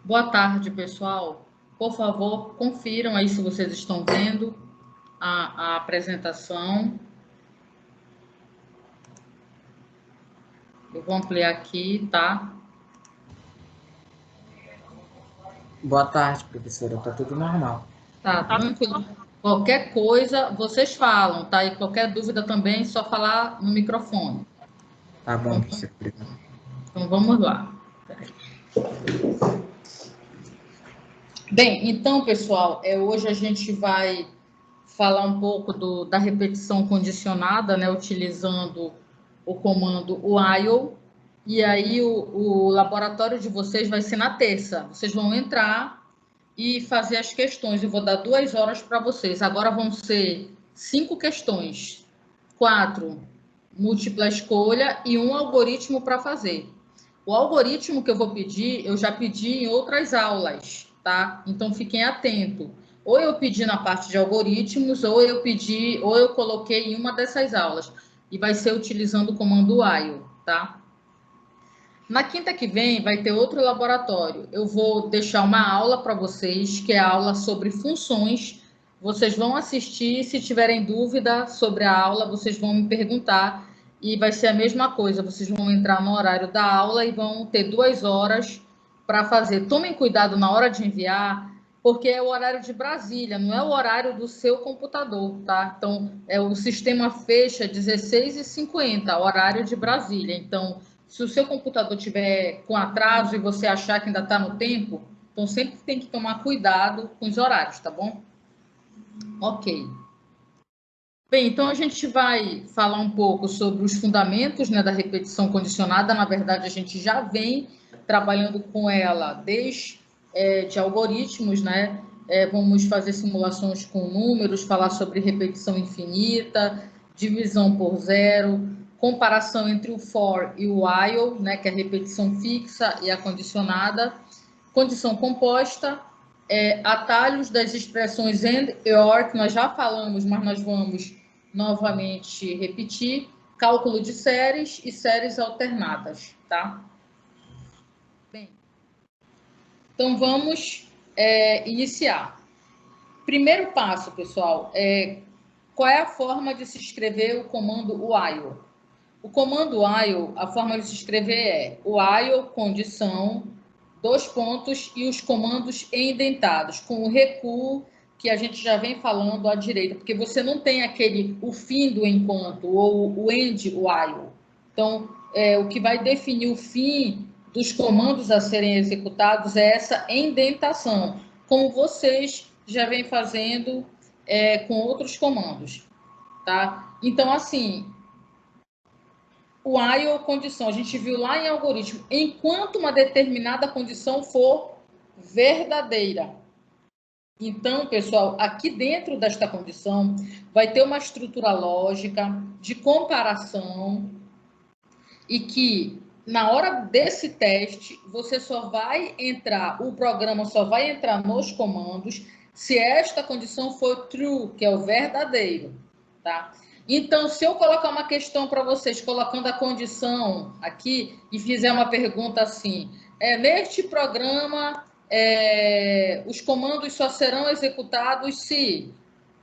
Boa tarde, pessoal. Por favor, confiram aí se vocês estão vendo a apresentação. Eu vou ampliar aqui, tá? Boa tarde, professora. Tá tudo normal. Tá, tranquilo. Qualquer coisa, vocês falam, tá? E qualquer dúvida também, só falar no microfone. Tá bom, Então, professora. Obrigado. então vamos lá. Bem, então, pessoal, hoje a gente vai falar um pouco da repetição condicionada, né? Utilizando o comando while. E aí o laboratório de vocês vai ser na terça. Vocês vão entrar e fazer as questões. Eu vou dar 2 horas para vocês. Agora vão ser 5 questões, 4 múltipla escolha e um algoritmo para fazer. O algoritmo que eu vou pedir, eu já pedi em outras aulas, tá? Então fiquem atentos. Ou eu pedi na parte de algoritmos, ou eu coloquei em uma dessas aulas. E vai ser utilizando o comando while, tá? Na quinta que vem vai ter outro laboratório. Eu vou deixar uma aula para vocês, que é a aula sobre funções. Vocês vão assistir, se tiverem dúvida sobre a aula, vocês vão me perguntar. E vai ser a mesma coisa, vocês vão entrar no horário da aula e vão ter 2 horas para fazer. Tomem cuidado na hora de enviar, porque é o horário de Brasília, não é o horário do seu computador, tá? Então, o sistema fecha 16h50, horário de Brasília. Então, se o seu computador tiver com atraso e você achar que ainda está no tempo, então sempre tem que tomar cuidado com os horários, tá bom? Ok. Bem, então a gente vai falar um pouco sobre os fundamentos, né, da repetição condicionada. Na verdade, a gente já vem trabalhando com ela desde de algoritmos, né? Vamos fazer simulações com números, falar sobre repetição infinita, divisão por zero, comparação entre o for e o while, né, que é a repetição fixa e a condicionada, condição composta, atalhos das expressões and e or, que nós já falamos, mas nós vamos novamente repetir, cálculo de séries e séries alternadas, tá? Bem, então vamos iniciar. Primeiro passo, pessoal, qual é a forma de se escrever o comando while? O comando while, a forma de se escrever é while, condição, 2 pontos e os comandos indentados, com o recuo que a gente já vem falando à direita, porque você não tem o fim do enquanto ou o end while. Então, o que vai definir o fim dos comandos a serem executados é essa indentação, como vocês já vêm fazendo com outros comandos, tá? Então, assim, o while condição, a gente viu lá em algoritmo, enquanto uma determinada condição for verdadeira. Então, pessoal, aqui dentro desta condição vai ter uma estrutura lógica de comparação e que na hora desse teste você só vai entrar, o programa só vai entrar nos comandos se esta condição for true, que é o verdadeiro, tá? Então, se eu colocar uma questão para vocês, colocando a condição aqui e fizer uma pergunta assim, neste programa os comandos só serão executados se...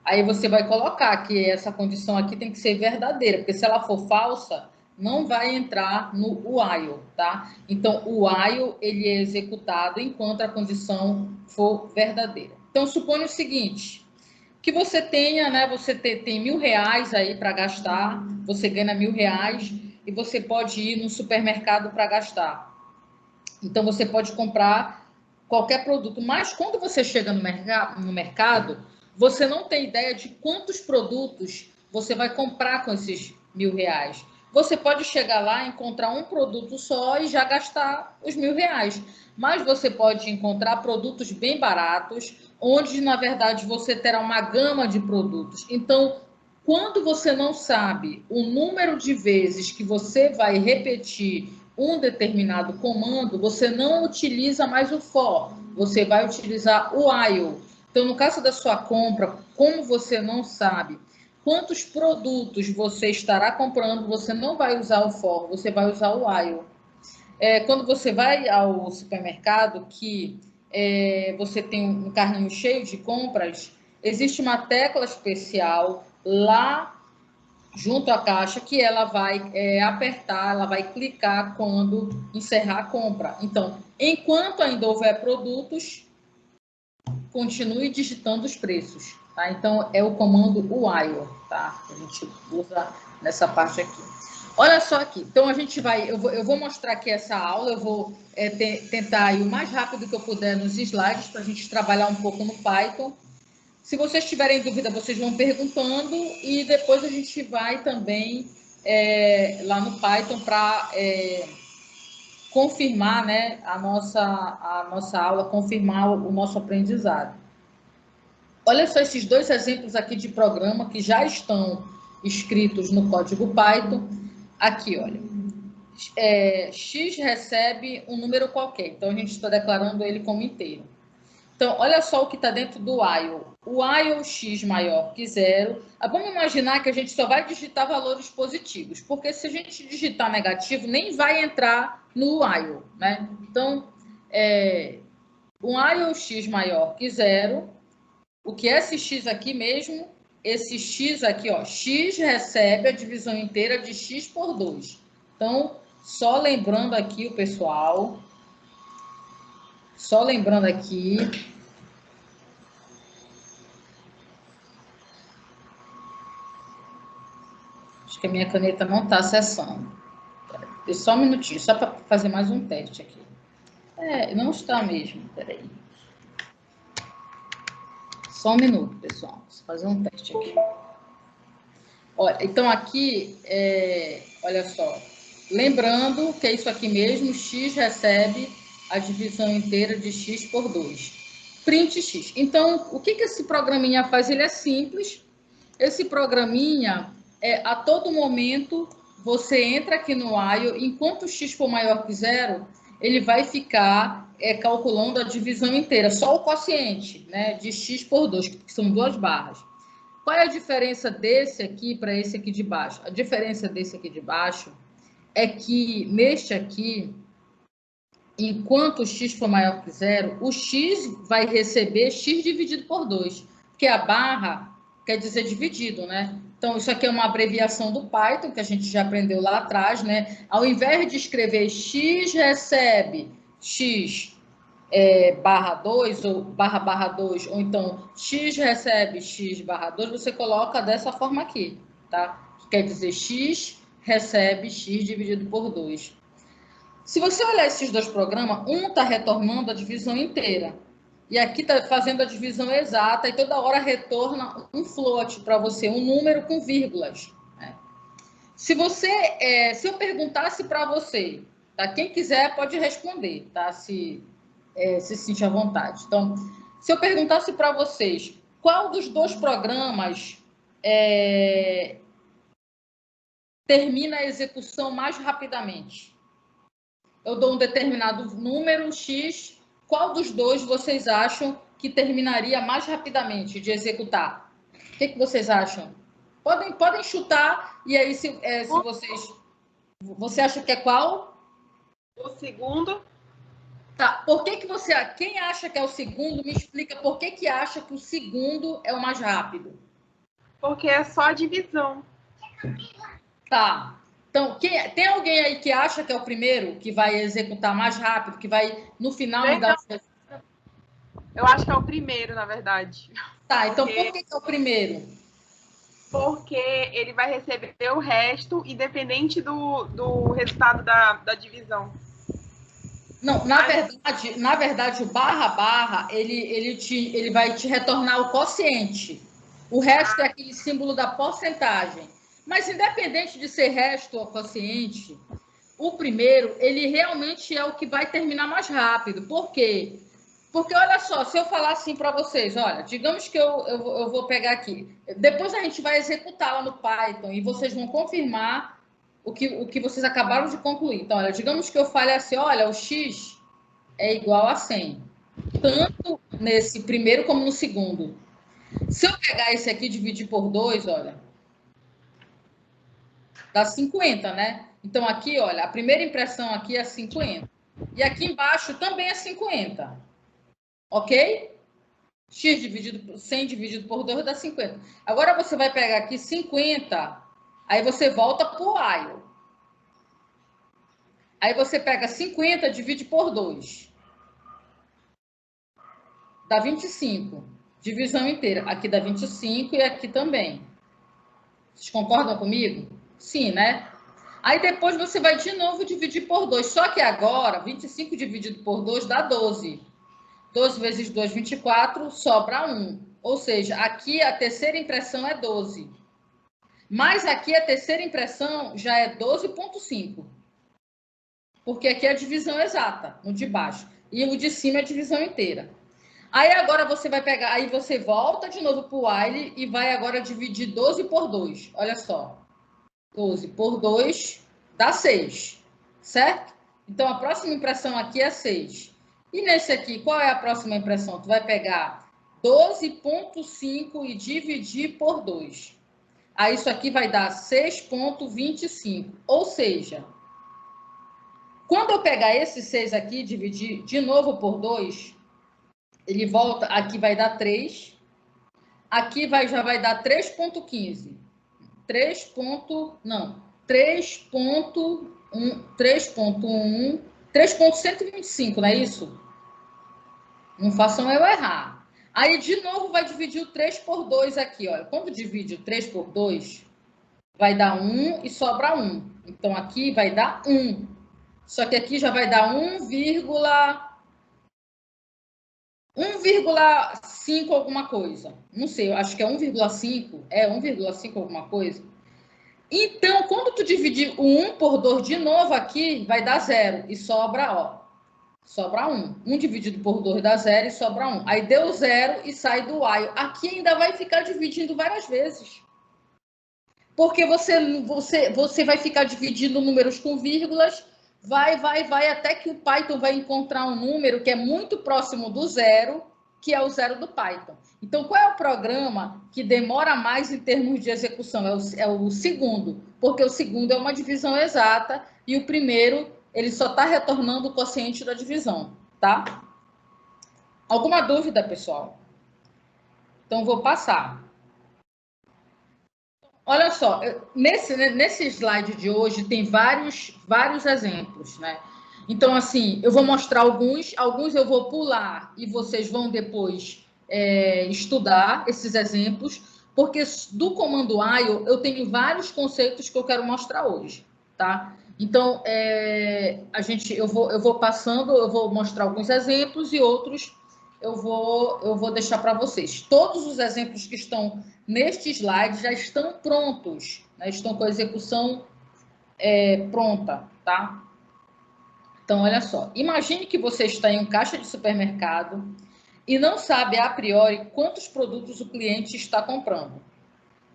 Aí você vai colocar que essa condição aqui tem que ser verdadeira, porque se ela for falsa, não vai entrar no while, tá? Então, o while, ele é executado enquanto a condição for verdadeira. Então, suponha o seguinte, que você tenha, né, você tem R$ 1.000 aí para gastar, você ganha R$ 1.000 e você pode ir no supermercado para gastar. Então, você pode comprar qualquer produto, mas quando você chega no mercado, você não tem ideia de quantos produtos você vai comprar com esses R$ 1.000. Você pode chegar lá, encontrar um produto só e já gastar os R$ 1.000. Mas você pode encontrar produtos bem baratos, onde, na verdade, você terá uma gama de produtos. Então, quando você não sabe o número de vezes que você vai repetir um determinado comando, você não utiliza mais o for, você vai utilizar o while. Então, no caso da sua compra, como você não sabe quantos produtos você estará comprando, você não vai usar o for, você vai usar o while. Quando você vai ao supermercado, que você tem um carrinho cheio de compras, existe uma tecla especial lá junto à caixa que ela vai apertar, ela vai clicar quando encerrar a compra. Então, enquanto ainda houver produtos, continue digitando os preços, tá? Então, é o comando while, tá? A gente usa nessa parte aqui. Olha só aqui. Então, a gente vai... Eu vou mostrar aqui essa aula, eu vou tentar ir o mais rápido que eu puder nos slides, para a gente trabalhar um pouco no Python. Se vocês tiverem dúvida, vocês vão perguntando e depois a gente vai também lá no Python para confirmar, né, a nossa aula, confirmar o nosso aprendizado. Olha só esses dois exemplos aqui de programa que já estão escritos no código Python. Aqui, olha. X recebe um número qualquer, então a gente está declarando ele como inteiro. Então, olha só o que está dentro do while. O while x maior que zero. Vamos imaginar que a gente só vai digitar valores positivos, porque se a gente digitar negativo, nem vai entrar no while, né? Então, o while x maior que zero. O que é esse x aqui mesmo? Esse x aqui, ó, x recebe a divisão inteira de x por 2. Então, só lembrando aqui o pessoal, acho que a minha caneta não está acessando. Só um minutinho, só para fazer mais um teste aqui. Não está mesmo, peraí. Só um minuto, pessoal. Vou fazer um teste aqui. Olha, então aqui, olha só. Lembrando que é isso aqui mesmo, x recebe a divisão inteira de x por 2. Print x. Então, o que esse programinha faz? Ele é simples. Esse programinha, a todo momento, você entra aqui no while, enquanto x for maior que zero, ele vai ficar calculando a divisão inteira, só o quociente, né, de x por 2, que são 2 barras. Qual é a diferença desse aqui para esse aqui de baixo? A diferença desse aqui de baixo é que neste aqui, enquanto o x for maior que zero, o x vai receber x dividido por 2, porque a barra quer dizer dividido, né? Então, isso aqui é uma abreviação do Python, que a gente já aprendeu lá atrás, né? Ao invés de escrever x recebe x barra 2, ou barra 2, ou então x recebe x barra 2, você coloca dessa forma aqui, tá? Quer dizer, x recebe x dividido por 2. Se você olhar esses dois programas, um está retornando a divisão inteira, e aqui está fazendo a divisão exata, e toda hora retorna um float para você, um número com vírgulas. Né? Se eu perguntasse para você, tá? Quem quiser pode responder, tá? Se sentir à vontade. Então, se eu perguntasse para vocês, qual dos dois programas termina a execução mais rapidamente? Eu dou um determinado número, X, qual dos dois vocês acham que terminaria mais rapidamente de executar? O que vocês acham? Podem chutar, e aí se vocês... Você acha que é qual? O segundo. Tá, quem acha que é o segundo, me explica por que acha que o segundo é o mais rápido. Porque é só a divisão. Tá. Então, tem alguém aí que acha que é o primeiro, que vai executar mais rápido, que vai, no final, me dar... Eu acho que é o primeiro, na verdade. Tá, então por que é o primeiro? Porque ele vai receber o resto, independente do resultado da divisão. Não, na verdade, o barra, ele vai te retornar o quociente. O resto é aquele símbolo da porcentagem. Mas, independente de ser resto ou quociente, o primeiro, ele realmente é o que vai terminar mais rápido. Por quê? Porque, olha só, se eu falar assim para vocês, olha, digamos que eu vou pegar aqui. Depois a gente vai executar lá no Python e vocês vão confirmar o que vocês acabaram de concluir. Então, olha, digamos que eu fale assim, olha, o x é igual a 100. Tanto nesse primeiro como no segundo. Se eu pegar esse aqui e dividir por 2, olha, dá 50, né? Então, aqui, olha, a primeira impressão aqui é 50. E aqui embaixo também é 50. Ok? X dividido por 100 dividido por 2 dá 50. Agora você vai pegar aqui 50, aí você volta para o while. Aí você pega 50, divide por 2. Dá 25. Divisão inteira. Aqui dá 25 e aqui também. Vocês concordam comigo? Sim, né? Aí depois você vai de novo dividir por 2. Só que agora, 25 dividido por 2 dá 12. 12 vezes 2, 24, sobra 1. Ou seja, aqui a terceira impressão é 12. Mas aqui a terceira impressão já é 12,5. Porque aqui é a divisão exata, no de baixo. E o de cima é a divisão inteira. Aí agora você vai pegar, aí você volta de novo para o while e vai agora dividir 12 por 2. Olha só. 12 por 2 dá 6, certo? Então, a próxima impressão aqui é 6. E nesse aqui, qual é a próxima impressão? Tu vai pegar 12,5 e dividir por 2. Aí, isso aqui vai dar 6,25. Ou seja, quando eu pegar esse 6 aqui e dividir de novo por 2, ele volta, aqui vai dar 3. Aqui já vai dar 3,15. 3,125, não é isso? Não façam eu errar. Aí, de novo, vai dividir o 3 por 2 aqui, olha. Quando divide o 3 por 2, vai dar 1 e sobra 1. Então, aqui vai dar 1. Só que aqui já vai dar 1,5 alguma coisa. Não sei, eu acho que é 1,5. É 1,5 alguma coisa. Então, quando tu dividir o 1 por 2 de novo aqui, vai dar 0. E sobra, ó. Sobra 1. 1 dividido por 2 dá 0 e sobra 1. Aí deu 0 e sai do while. Aqui ainda vai ficar dividindo várias vezes. Porque você vai ficar dividindo números com vírgulas. Vai, até que o Python vai encontrar um número que é muito próximo do 0, que é o 0 do Python. Então, qual é o programa que demora mais em termos de execução? É o segundo, porque o segundo é uma divisão exata e o primeiro, ele só está retornando o quociente da divisão, tá? Alguma dúvida, pessoal? Então, vou passar. Olha só, nesse slide de hoje tem vários exemplos, né? Então, assim, eu vou mostrar alguns eu vou pular e vocês vão depois estudar esses exemplos, porque do comando while eu tenho vários conceitos que eu quero mostrar hoje, tá? Então, eu vou passando, eu vou mostrar alguns exemplos e outros eu vou deixar para vocês. Todos os exemplos que estão neste slide já estão prontos, né? Estão com a execução pronta, tá? Então, olha só. Imagine que você está em um caixa de supermercado e não sabe a priori quantos produtos o cliente está comprando.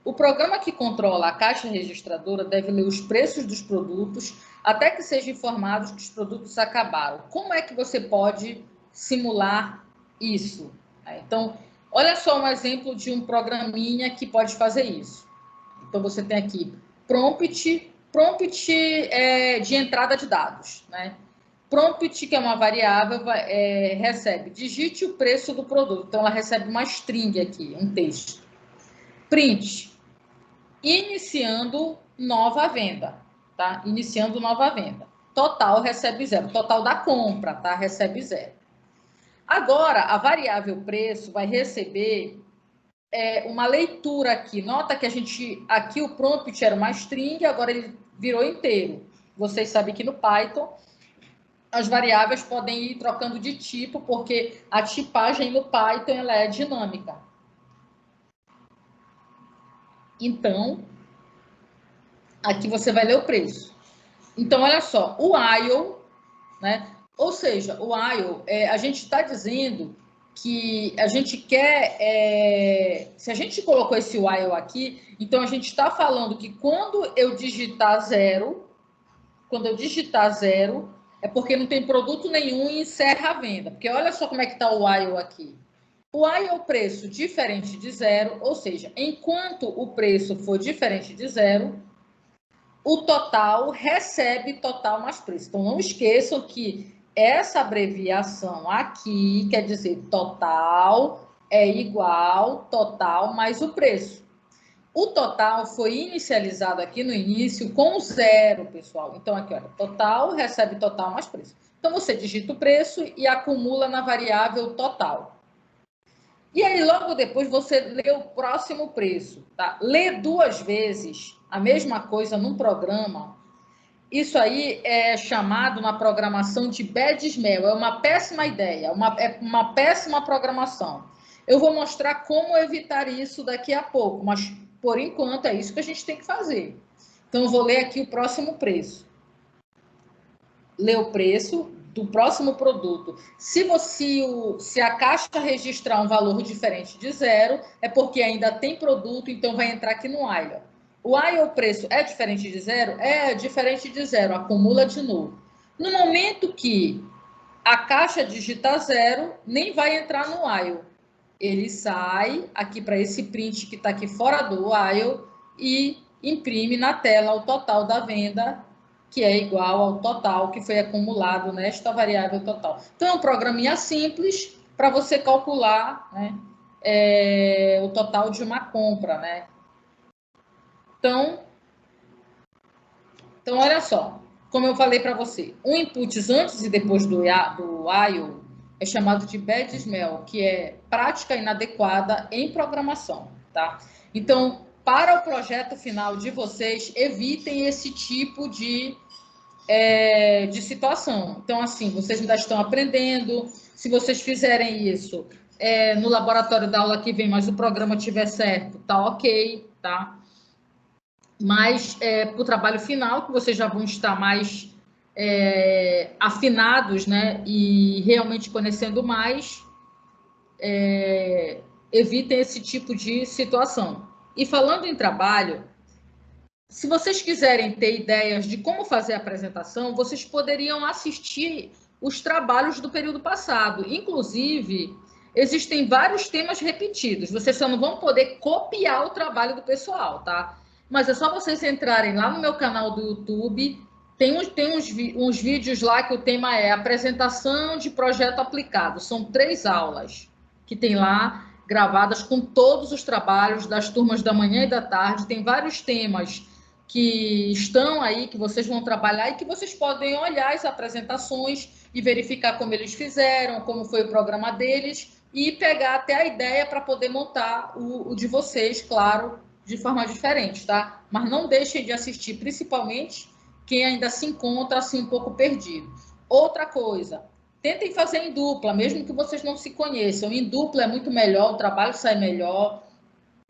O programa que controla a caixa registradora deve ler os preços dos produtos até que sejam informados que os produtos acabaram. Como é que você pode simular isso? Então, olha só um exemplo de um programinha que pode fazer isso. Então, você tem aqui prompt de entrada de dados, né? Prompt, que é uma variável, recebe, digite o preço do produto. Então, ela recebe uma string aqui, um texto. Print, iniciando nova venda, tá? Iniciando nova venda. Total recebe 0. Total da compra, tá? Recebe 0. Agora, a variável preço vai receber uma leitura aqui. Nota que aqui o prompt era uma string, agora ele virou inteiro. Vocês sabem que no Python as variáveis podem ir trocando de tipo, porque a tipagem no Python ela é dinâmica. Então, aqui você vai ler o preço. Então, olha só, o while, né? Ou seja, o while, a gente está dizendo que a gente quer... se a gente colocou esse while aqui, então a gente está falando que quando eu digitar 0, é porque não tem produto nenhum e encerra a venda. Porque olha só como é que está o while aqui. O while é o preço diferente de 0, ou seja, enquanto o preço for diferente de 0, o total recebe total mais preço. Então, não esqueçam que essa abreviação aqui quer dizer total é igual total mais o preço. O total foi inicializado aqui no início com 0, pessoal. Então, aqui, olha, total recebe total mais preço. Então, você digita o preço e acumula na variável total. E aí, logo depois, você lê o próximo preço, tá? Ler 2 vezes a mesma coisa num programa, isso aí é chamado na programação de bad smell. É uma péssima ideia, é uma péssima programação. Eu vou mostrar como evitar isso daqui a pouco, mas, por enquanto, é isso que a gente tem que fazer. Então, eu vou ler aqui o próximo preço. Ler o preço do próximo produto. Se a caixa registrar um valor diferente de 0, é porque ainda tem produto, então vai entrar aqui no while. O while, o preço é diferente de 0? É diferente de 0, acumula de novo. No momento que a caixa digita 0, nem vai entrar no while. Ele sai aqui para esse print que está aqui fora do while e imprime na tela o total da venda, que é igual ao total que foi acumulado nesta variável total. Então, é um programinha simples para você calcular, né, o total de uma compra, né? Então, olha só, como eu falei para você, um input antes e depois do while é chamado de bad smell, que é prática inadequada em programação, tá? Então, para o projeto final de vocês, evitem esse tipo de situação. Então, assim, vocês ainda estão aprendendo. Se vocês fizerem isso no laboratório da aula que vem, mas o programa tiver certo, tá ok, tá? Mas para o trabalho final, que vocês já vão estar mais afinados, né? E realmente conhecendo mais, evitem esse tipo de situação. E falando em trabalho, se vocês quiserem ter ideias de como fazer a apresentação, vocês poderiam assistir os trabalhos do período passado. Inclusive, existem vários temas repetidos. Vocês só não vão poder copiar o trabalho do pessoal, tá? Mas é só vocês entrarem lá no meu canal do YouTube. Tem uns vídeos lá que o tema é apresentação de projeto aplicado. São 3 aulas que tem lá gravadas com todos os trabalhos das turmas da manhã e da tarde. Tem vários temas que estão aí, que vocês vão trabalhar e que vocês podem olhar as apresentações e verificar como eles fizeram, como foi o programa deles e pegar até a ideia para poder montar o de vocês, claro, de forma diferente, tá? Mas não deixem de assistir, principalmente quem ainda se encontra assim um pouco perdido. Outra coisa, tentem fazer em dupla, mesmo que vocês não se conheçam. Em dupla é muito melhor, o trabalho sai melhor.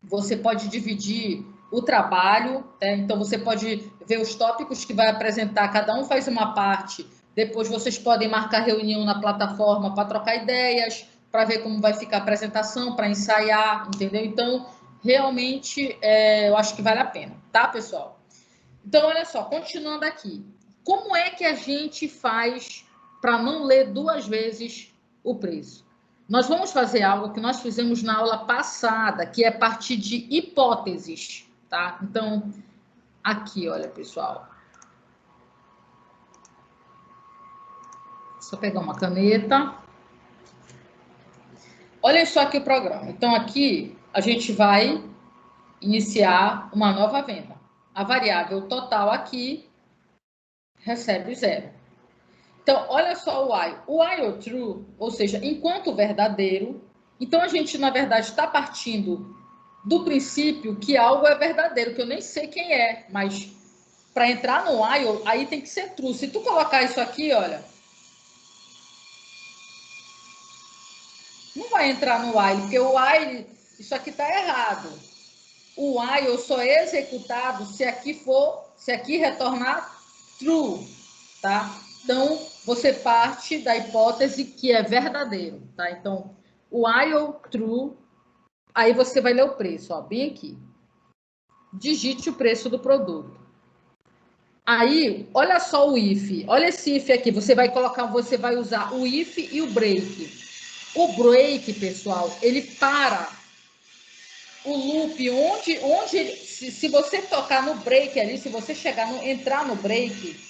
Você pode dividir o trabalho, então você pode ver os tópicos que vai apresentar, cada um faz uma parte, depois vocês podem marcar reunião na plataforma para trocar ideias, para ver como vai ficar a apresentação, para ensaiar, entendeu? Então, realmente, eu acho que vale a pena, tá, pessoal? Então, olha só, continuando aqui, como é que a gente faz para não ler 2 vezes o preço? Nós vamos fazer algo que nós fizemos na aula passada, que é partir de hipóteses, tá? Então, aqui, olha, pessoal. Só pegar uma caneta. Olha só aqui o programa. Então, aqui, a gente vai iniciar uma nova venda. A variável total aqui recebe 0. Então, olha só o while. O while true, ou seja, enquanto verdadeiro. Então, a gente, na verdade, está partindo do princípio que algo é verdadeiro, que eu nem sei quem é, mas para entrar no while, aí tem que ser true. Se tu colocar isso aqui, olha, não vai entrar no while, porque o while, isso aqui está errado. O while só é executado se aqui retornar true, tá? Então, você parte da hipótese que é verdadeiro, tá? Então, o while true, aí você vai ler o preço, ó, bem aqui. Digite o preço do produto. Aí, olha só o if. Olha esse if aqui. Você vai usar o if e o break. O break, pessoal, ele para o loop onde se você tocar no break ali, se você entrar no break,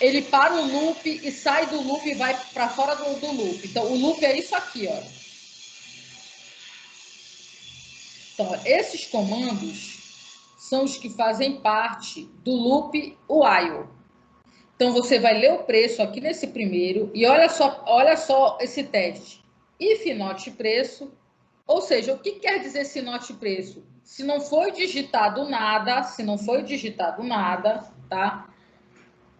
ele para o loop e sai do loop e vai para fora do loop. Então, o loop é isso aqui, ó. Então, esses comandos são os que fazem parte do loop while. Então, você vai ler o preço aqui nesse primeiro e olha só esse teste. If not preço, ou seja, o que quer dizer esse not preço? Se não foi digitado nada, tá?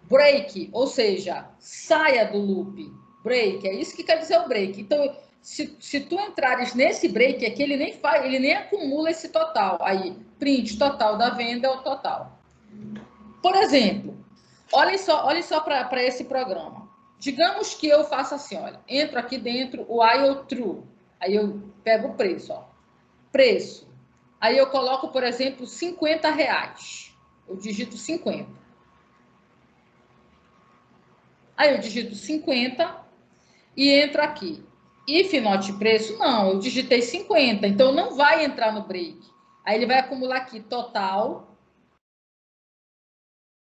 Break, ou seja, saia do loop. Break, é isso que quer dizer o break. Então, se tu entrares nesse break aqui, ele nem acumula esse total. Aí, print total da venda é o total. Por exemplo, olhem só para esse programa. Digamos que eu faça assim, olha, entro aqui dentro, o while true. Aí eu pego o preço, ó. Preço. Aí eu coloco, por exemplo, R$50. Eu digito 50. Aí eu digito 50 e entro aqui. If not preço, não, eu digitei 50, então não vai entrar no break. Aí ele vai acumular aqui total,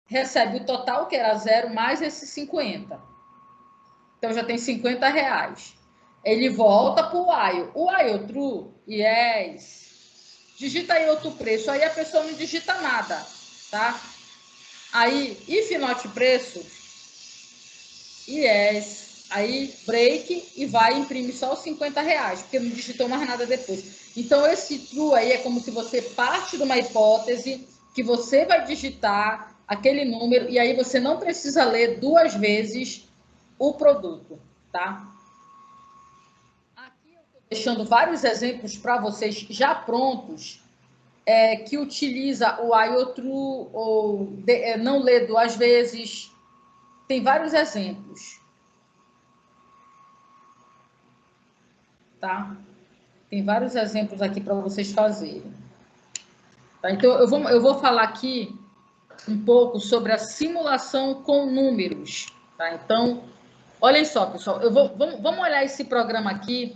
recebe o total, que era 0, mais esses 50. Então já tem R$50. Ele volta para o while. O while true, yes. Digita aí outro preço, aí a pessoa não digita nada, tá? Aí, if not preço, yes. Aí, break e vai imprimir só os R$50, porque não digitou mais nada depois. Então, esse true aí é como se você parte de uma hipótese que você vai digitar aquele número e aí você não precisa ler 2 vezes o produto, tá? Aqui eu estou deixando vários exemplos para vocês já prontos, que utiliza o while true ou não lê 2 vezes. Tem vários exemplos. Tá? Tem vários exemplos aqui para vocês fazerem. Tá? Então, eu vou falar aqui um pouco sobre a simulação com números. Tá? Então, olhem só, pessoal. Vamos olhar esse programa aqui.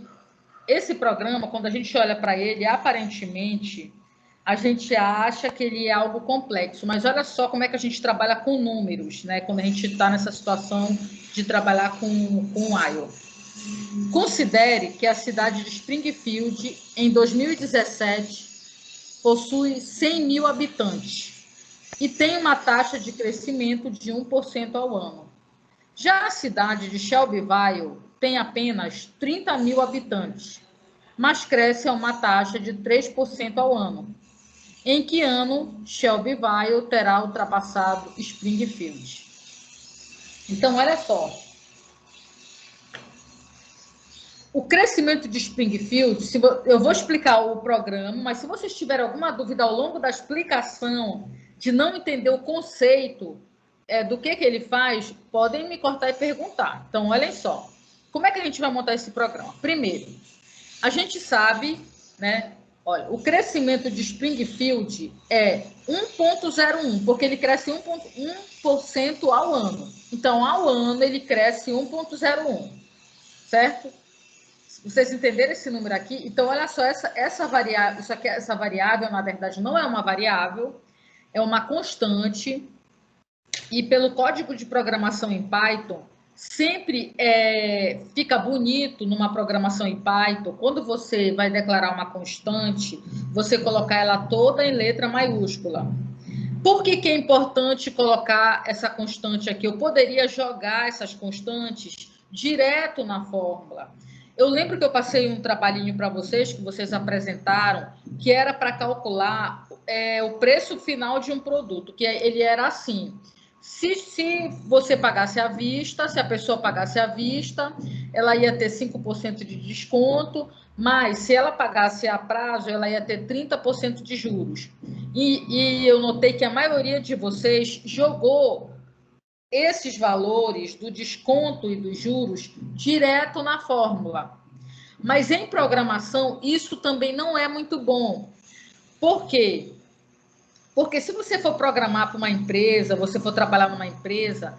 Esse programa, quando a gente olha para ele, aparentemente, a gente acha que ele é algo complexo. Mas olha só como é que a gente trabalha com números, né? Quando a gente está nessa situação de trabalhar com while. Considere que a cidade de Springfield, em 2017, possui 100 mil habitantes e tem uma taxa de crescimento de 1% ao ano. Já a cidade de Shelbyville tem apenas 30 mil habitantes, mas cresce a uma taxa de 3% ao ano. Em que ano Shelbyville terá ultrapassado Springfield? Então, olha só. O crescimento de Springfield, eu vou explicar o programa, mas se vocês tiverem alguma dúvida ao longo da explicação, de não entender o conceito do que ele faz, podem me cortar e perguntar. Então, olhem só. Como é que a gente vai montar esse programa? Primeiro, a gente sabe, né? Olha, o crescimento de Springfield é 1,01, porque ele cresce 1% ao ano. Então, ao ano, ele cresce 1,01, certo? Vocês entenderam esse número aqui? Então, olha só, essa variável, na verdade, não é uma variável, é uma constante. E pelo código de programação em Python, sempre fica bonito numa programação em Python, quando você vai declarar uma constante, você colocar ela toda em letra maiúscula. Por que é importante colocar essa constante aqui? Eu poderia jogar essas constantes direto na fórmula. Eu lembro que eu passei um trabalhinho para vocês, que vocês apresentaram, que era para calcular o preço final de um produto, que ele era assim. Se você pagasse à vista, se a pessoa pagasse à vista, ela ia ter 5% de desconto, mas se ela pagasse a prazo, ela ia ter 30% de juros. E eu notei que a maioria de vocês jogou esses valores do desconto e dos juros direto na fórmula. Mas em programação, isso também não é muito bom. Por quê? Porque se você for programar para uma empresa, você for trabalhar numa empresa,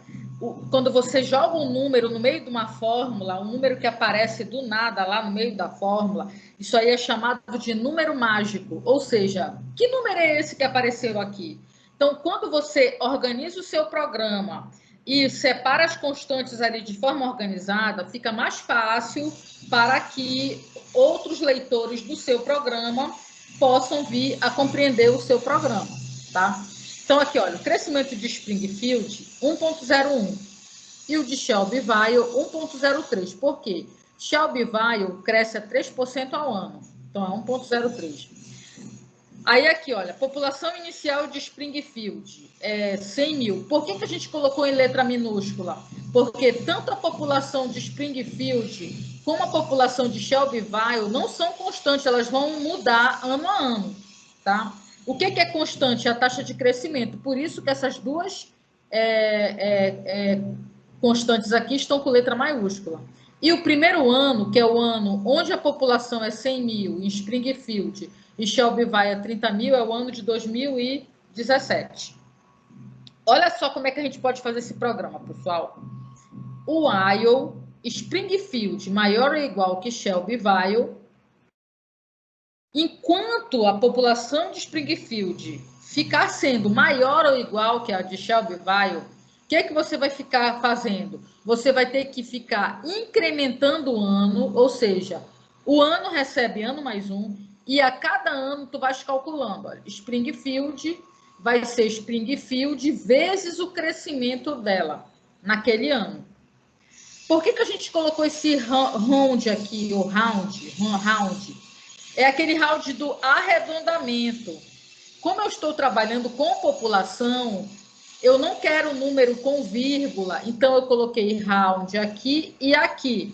quando você joga um número no meio de uma fórmula, um número que aparece do nada lá no meio da fórmula, isso aí é chamado de número mágico. Ou seja, que número é esse que apareceu aqui? Então, quando você organiza o seu programa, e separa as constantes ali de forma organizada, fica mais fácil para que outros leitores do seu programa possam vir a compreender o seu programa, tá? Então, aqui, olha, o crescimento de Springfield, 1.01, e o de Shelbyville, 1.03. Por quê? Shelbyville cresce a 3% ao ano, então é 1.03. Aí aqui, olha, população inicial de Springfield é 100 mil. Por que a gente colocou em letra minúscula? Porque tanto a população de Springfield como a população de Shelbyville não são constantes, elas vão mudar ano a ano, tá? O que é constante? A taxa de crescimento. Por isso que essas duas constantes aqui estão com letra maiúscula. E o primeiro ano, que é o ano onde a população é 100 mil, em Springfield, e Shelbyville é 30 mil, é o ano de 2017. Olha só como é que a gente pode fazer esse programa, pessoal. O while Springfield maior ou igual que Shelbyville, enquanto a população de Springfield ficar sendo maior ou igual que a de Shelbyville, o que você vai ficar fazendo? Você vai ter que ficar incrementando o ano, ou seja, o ano recebe ano mais um, e a cada ano tu vais calculando. Olha, Springfield vai ser Springfield vezes o crescimento dela naquele ano. Por que a gente colocou esse round aqui, o round? É aquele round do arredondamento. Como eu estou trabalhando com população, eu não quero número com vírgula, então eu coloquei round aqui e aqui.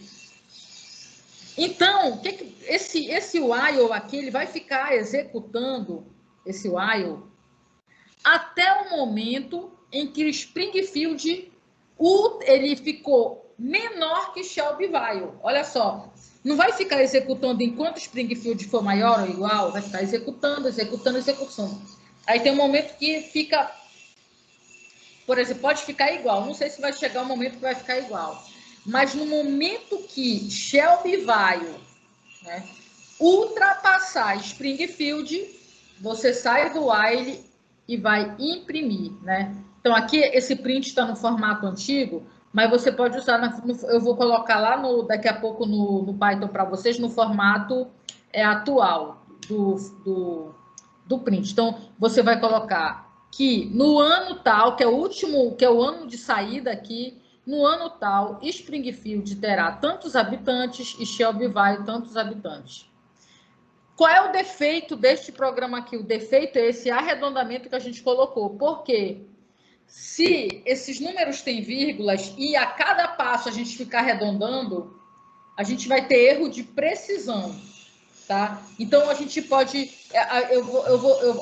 Então, esse while aqui, ele vai ficar executando esse while até o momento em que o Springfield ele ficou menor que Shelbyville. Olha só, não vai ficar executando enquanto o Springfield for maior ou igual, vai ficar executando. Aí tem um momento que fica, por exemplo, pode ficar igual. Não sei se vai chegar um momento que vai ficar igual. Mas no momento que Shelbyville, né, ultrapassar Springfield, você sai do while e vai imprimir, né? Então, aqui esse print está no formato antigo, mas você pode usar, eu vou colocar lá daqui a pouco no Python para vocês, no formato atual do print. Então, você vai colocar que no ano tal, que é o ano de saída aqui, no ano tal, Springfield terá tantos habitantes e Shelbyville tantos habitantes. Qual é o defeito deste programa aqui? O defeito é esse arredondamento que a gente colocou. Por quê? Se esses números têm vírgulas e a cada passo a gente ficar arredondando, a gente vai ter erro de precisão, tá? Então, a gente pode...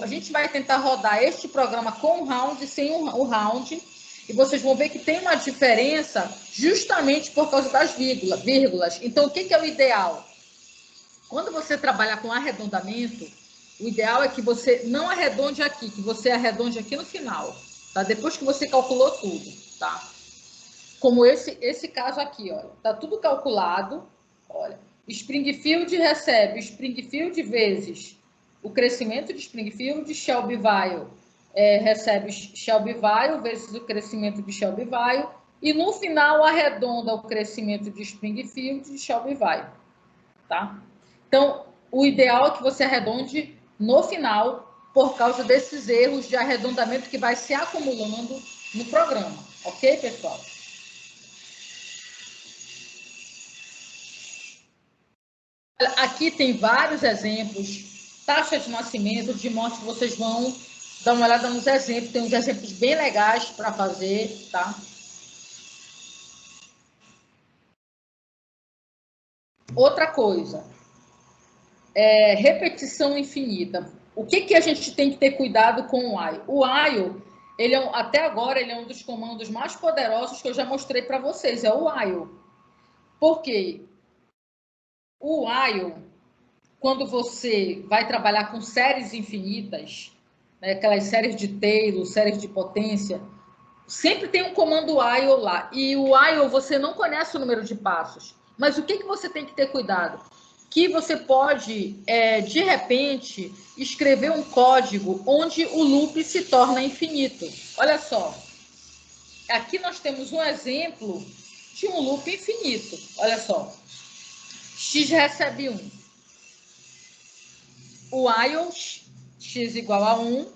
a gente vai tentar rodar este programa com o round e sem o round, e vocês vão ver que tem uma diferença justamente por causa das vírgulas. Então, o que é o ideal? Quando você trabalhar com arredondamento, o ideal é que você não arredonde aqui, que você arredonde aqui no final, tá? Depois que você calculou tudo, tá? Como esse caso aqui, olha, tá tudo calculado, olha. Springfield recebe Springfield vezes o crescimento de Springfield, Shelbyville recebe Shelbyville vezes o crescimento de Shelbyville, e no final arredonda o crescimento de Springfield e Shelbyville, tá? Então, o ideal é que você arredonde no final, por causa desses erros de arredondamento que vai se acumulando no programa. Ok, pessoal? Aqui tem vários exemplos, taxa de nascimento, de morte, vocês vão dar uma olhada nos exemplos, tem uns exemplos bem legais para fazer, tá? Outra coisa, repetição infinita. O que a gente tem que ter cuidado com o while? O while, até agora, ele é um dos comandos mais poderosos que eu já mostrei para vocês, é o while. Por quê? O while, quando você vai trabalhar com séries infinitas, né, aquelas séries de Taylor, séries de potência, sempre tem um comando while lá. E o while, você não conhece o número de passos. Mas o que você tem que ter cuidado? Que você pode, de repente, escrever um código onde o loop se torna infinito. Olha só. aqui nós temos um exemplo de um loop infinito. Olha só. X recebe 1. O while x igual a 1,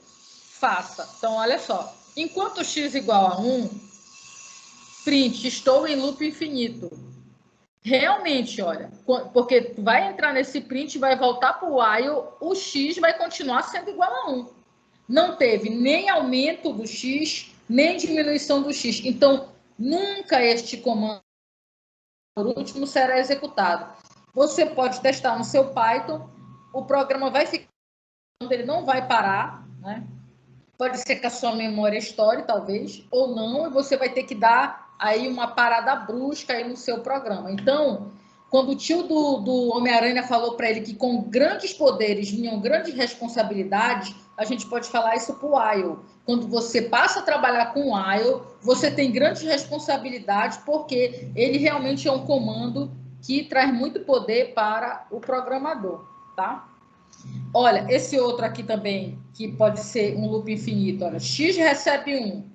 faça. Então, olha só. Enquanto x igual a 1, print, estou em loop infinito. Realmente, olha, porque vai entrar nesse print, vai voltar para o while, o x vai continuar sendo igual a 1. Não teve nem aumento do x, nem diminuição do x. Então, nunca este comando, por último, será executado. Você pode testar no seu Python, o programa vai ficar, ele não vai parar, né? Pode ser que a sua memória estoure, talvez, ou não, e você vai ter que dar aí uma parada brusca aí no seu programa. Então, quando o tio do Homem-Aranha falou para ele que com grandes poderes vinham grandes responsabilidades, a gente pode falar isso para o while. Quando você passa a trabalhar com o while, você tem grandes responsabilidades, porque ele realmente é um comando que traz muito poder para o programador, tá? Olha, esse outro aqui também, que pode ser um loop infinito. Olha, x recebe 1.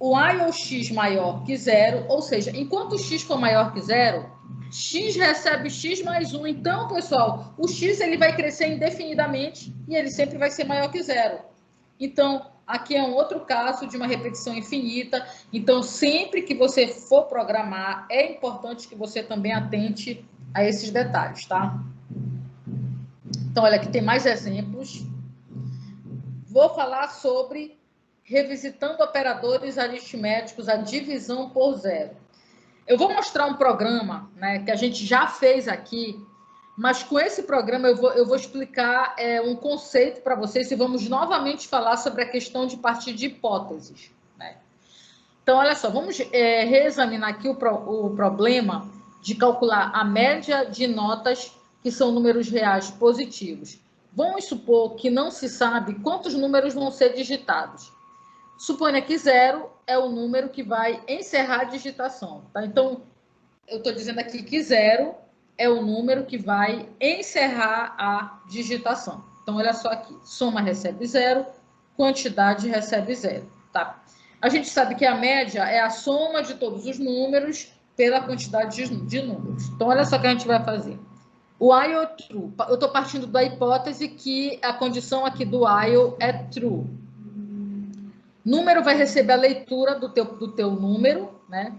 O while x maior que 0, ou seja, enquanto x for maior que 0, x recebe x mais 1. Então, pessoal, o x ele vai crescer indefinidamente e ele sempre vai ser maior que 0. Então, aqui é um outro caso de uma repetição infinita. Então, sempre que você for programar, é importante que você também atente a esses detalhes, tá? Então, olha, aqui tem mais exemplos. Vou falar sobre revisitando operadores aritméticos, a divisão por zero. Eu vou mostrar um programa, né, que a gente já fez aqui, mas com esse programa eu vou explicar um conceito para vocês e vamos novamente falar sobre a questão de partir de hipóteses, né? Então, olha só, vamos reexaminar aqui o problema de calcular a média de notas que são números reais positivos. Vamos supor que não se sabe quantos números vão ser digitados. Suponha que 0 é o número que vai encerrar a digitação, tá? Então, eu estou dizendo aqui que 0 é o número que vai encerrar a digitação. Então, olha só aqui, soma recebe 0, quantidade recebe 0, tá? A gente sabe que a média é a soma de todos os números pela quantidade de números. Então, olha só o que a gente vai fazer. O while é true. Eu estou partindo da hipótese que a condição aqui do while é true. Número vai receber a leitura do teu número, né?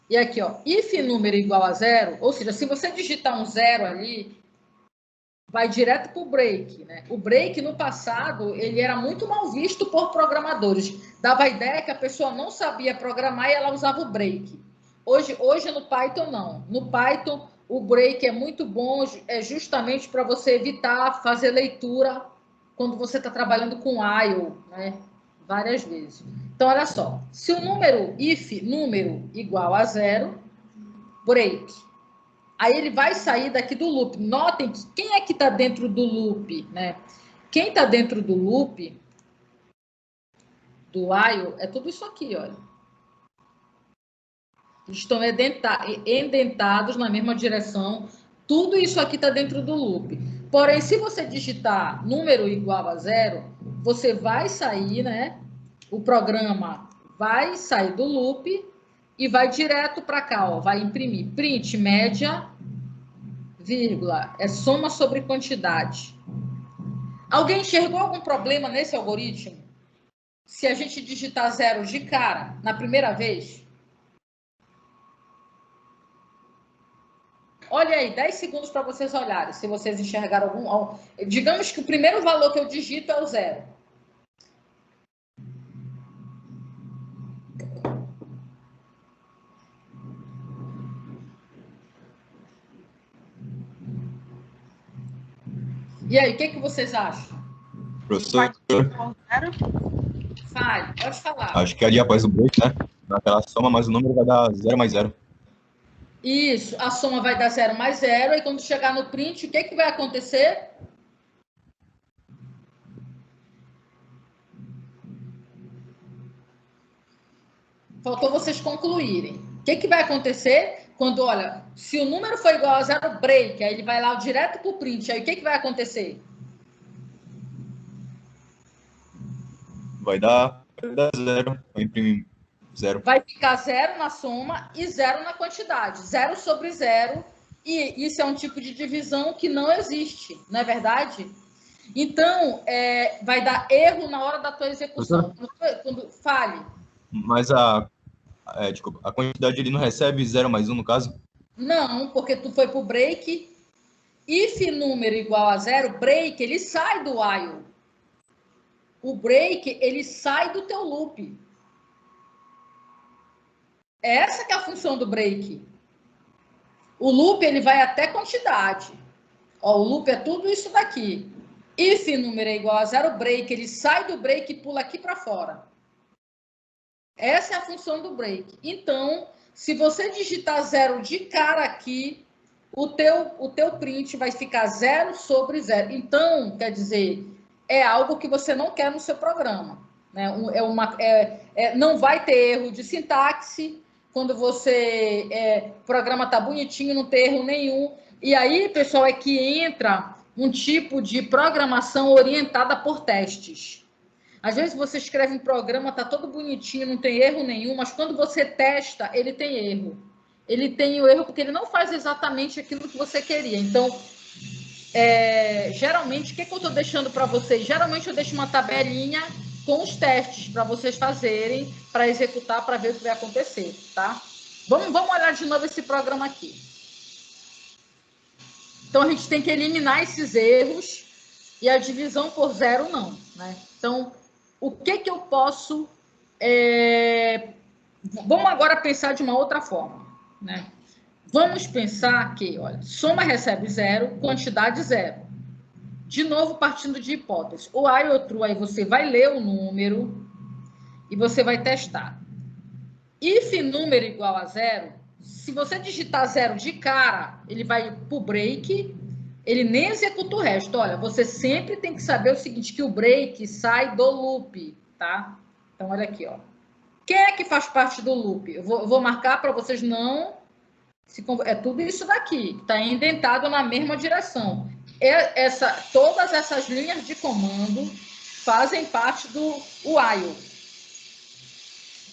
E aqui, ó, if número igual a 0, ou seja, se você digitar um 0 ali, vai direto para o break, né? O break, no passado, ele era muito mal visto por programadores. Dava a ideia que a pessoa não sabia programar e ela usava o break. Hoje no Python, não. No Python, o break é muito bom, é justamente para você evitar fazer leitura quando você está trabalhando com while, né? Várias vezes. Então, olha só. Se o número, if número igual a 0, break. Aí ele vai sair daqui do loop. Notem que quem é que está dentro do loop, né? Quem está dentro do loop, do while, é tudo isso aqui, olha. Estão endentados na mesma direção. Tudo isso aqui está dentro do loop. Porém, se você digitar número igual a 0, você vai sair, né? O programa vai sair do loop e vai direto para cá, ó. Vai imprimir print média, vírgula, é soma sobre quantidade. Alguém enxergou algum problema nesse algoritmo? Se a gente digitar 0 de cara, na primeira vez? Olha aí, 10 segundos para vocês olharem, se vocês enxergaram algum... Digamos que o primeiro valor que eu digito é o 0. E aí, o que vocês acham? Professor, Fale, pode falar. acho que ali após o break, né? Naquela soma, mas o número vai dar 0 mais 0. Isso, a soma vai dar 0 mais 0, e quando chegar no print, o que vai acontecer? Faltou vocês concluírem. O que vai acontecer quando, olha, se o número for igual a 0, break, aí ele vai lá direto para o print, aí o que vai acontecer? Vai dar 0, vai imprimir Zero. Vai ficar 0 na soma e 0 na quantidade. 0 sobre 0. E isso é um tipo de divisão que não existe, não é verdade? Então, vai dar erro na hora da tua execução. Quando fale. Mas desculpa, a quantidade ele não recebe 0 mais 1 no caso? Não, porque tu foi para o break. If número igual a 0, break, ele sai do while. O break, ele sai do teu loop. Essa que é a função do break. O loop, ele vai até quantidade. Ó, o loop é tudo isso daqui. If número é igual a 0, break, ele sai do break e pula aqui para fora. Essa é a função do break. Então, se você digitar 0 de cara aqui, o teu print vai ficar 0 sobre 0. Então, quer dizer, é algo que você não quer no seu programa. Né? Não vai ter erro de sintaxe. Quando o programa está bonitinho, não tem erro nenhum. E aí, pessoal, é que entra um tipo de programação orientada por testes. Às vezes você escreve um programa, está todo bonitinho, não tem erro nenhum, mas quando você testa, ele tem erro. Ele tem o erro porque ele não faz exatamente aquilo que você queria. Então, geralmente, o que eu estou deixando para vocês? Geralmente eu deixo uma tabelinha com os testes para vocês fazerem, para executar, para ver o que vai acontecer, tá? Vamos olhar de novo esse programa aqui. Então, a gente tem que eliminar esses erros e a divisão por 0 não, né? Então, o que eu posso... Vamos agora pensar de uma outra forma, né? Vamos pensar que, olha, soma recebe 0, quantidade 0. De novo, partindo de hipótese. O I ou true, aí você vai ler o número e você vai testar. If número igual a 0, se você digitar 0 de cara, ele vai para o break, ele nem executa o resto. Olha, você sempre tem que saber o seguinte, que o break sai do loop, tá? Então, olha aqui, ó. Quem é que faz parte do loop? Eu vou marcar para vocês não... É tudo isso daqui, que está indentado na mesma direção. Todas essas linhas de comando fazem parte do while.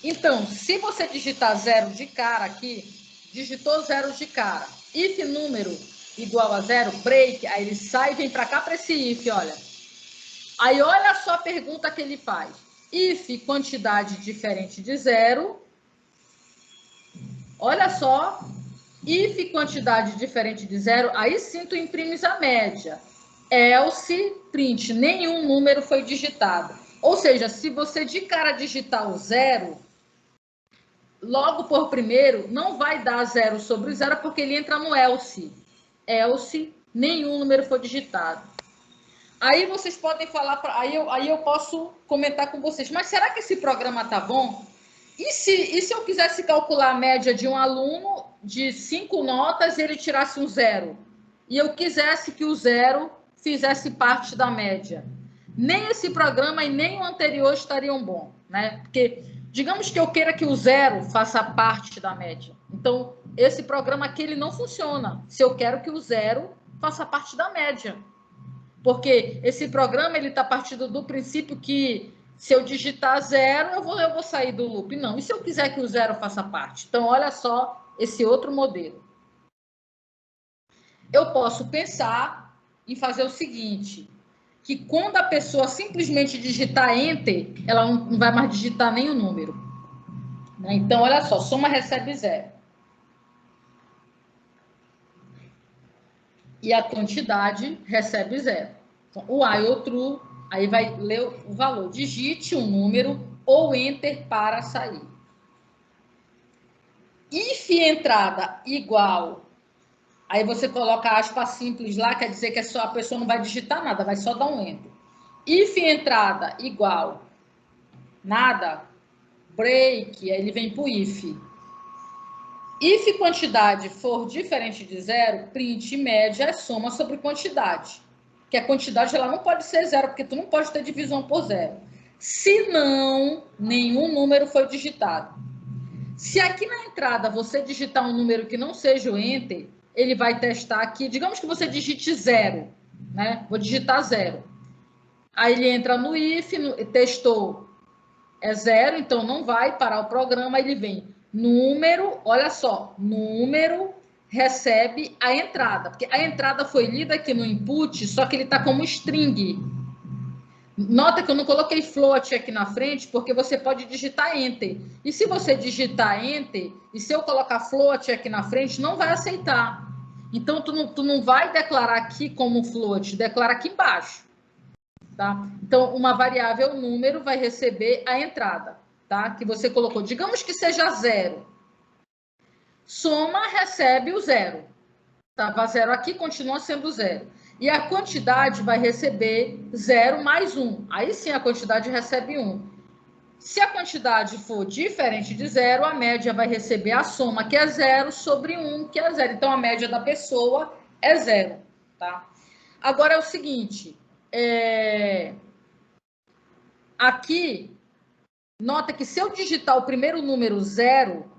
Então, se você digitar 0 de cara aqui, digitou 0 de cara, if número igual a 0, break, aí ele sai e vem para cá para esse if, olha. Aí olha só a pergunta que ele faz. If quantidade diferente de 0, olha só, if quantidade diferente de 0, aí sim tu imprimes a média. Else, print, nenhum número foi digitado. Ou seja, se você de cara digitar o 0, logo por primeiro, não vai dar 0 sobre 0, porque ele entra no else. Else, nenhum número foi digitado. Aí vocês podem falar, aí eu posso comentar com vocês, mas será que esse programa tá bom? E se eu quisesse calcular a média de um aluno de 5 notas e ele tirasse um 0? E eu quisesse que o 0 fizesse parte da média? Nem esse programa e nem o anterior estariam bons, né? Porque, digamos que eu queira que o 0 faça parte da média. Então, esse programa aqui ele não funciona se eu quero que o 0 faça parte da média. Porque esse programa ele está partindo do princípio que se eu digitar 0, eu vou sair do loop. Não, e se eu quiser que o 0 faça parte? Então, olha só esse outro modelo. Eu posso pensar em fazer o seguinte, que quando a pessoa simplesmente digitar Enter, ela não vai mais digitar nenhum número. Então, olha só, soma recebe 0. E a quantidade recebe 0. Então, o I ou true, aí vai ler o valor. Digite um número ou enter para sair. If entrada igual, aí você coloca aspas simples lá, quer dizer que a pessoa não vai digitar nada, vai só dar um enter. If entrada igual, nada, break, aí ele vem para o if. If quantidade for diferente de 0, print média é soma sobre quantidade. Que a quantidade ela não pode ser 0, porque tu não pode ter divisão por 0. Se não, nenhum número foi digitado. Se aqui na entrada você digitar um número que não seja o enter, ele vai testar aqui. Digamos que você digite 0, né? Vou digitar 0. Aí ele entra no if, testou é 0, então não vai parar o programa, ele vem número, olha só, número recebe a entrada, porque a entrada foi lida aqui no input, só que ele está como string. Nota que eu não coloquei float aqui na frente, porque você pode digitar enter. E se você digitar enter, e se eu colocar float aqui na frente, não vai aceitar. Então, tu não vai declarar aqui como float, declara aqui embaixo. Tá? Então, uma variável número vai receber a entrada, tá? Que você colocou. Digamos que seja 0. Soma recebe o 0. Estava 0 aqui, continua sendo 0. E a quantidade vai receber 0 mais 1. Aí sim a quantidade recebe 1. Se a quantidade for diferente de 0, a média vai receber a soma, que é 0, sobre 1, que é 0. Então, a média da pessoa é 0. Tá? Agora é o seguinte, aqui, nota que se eu digitar o primeiro número 0,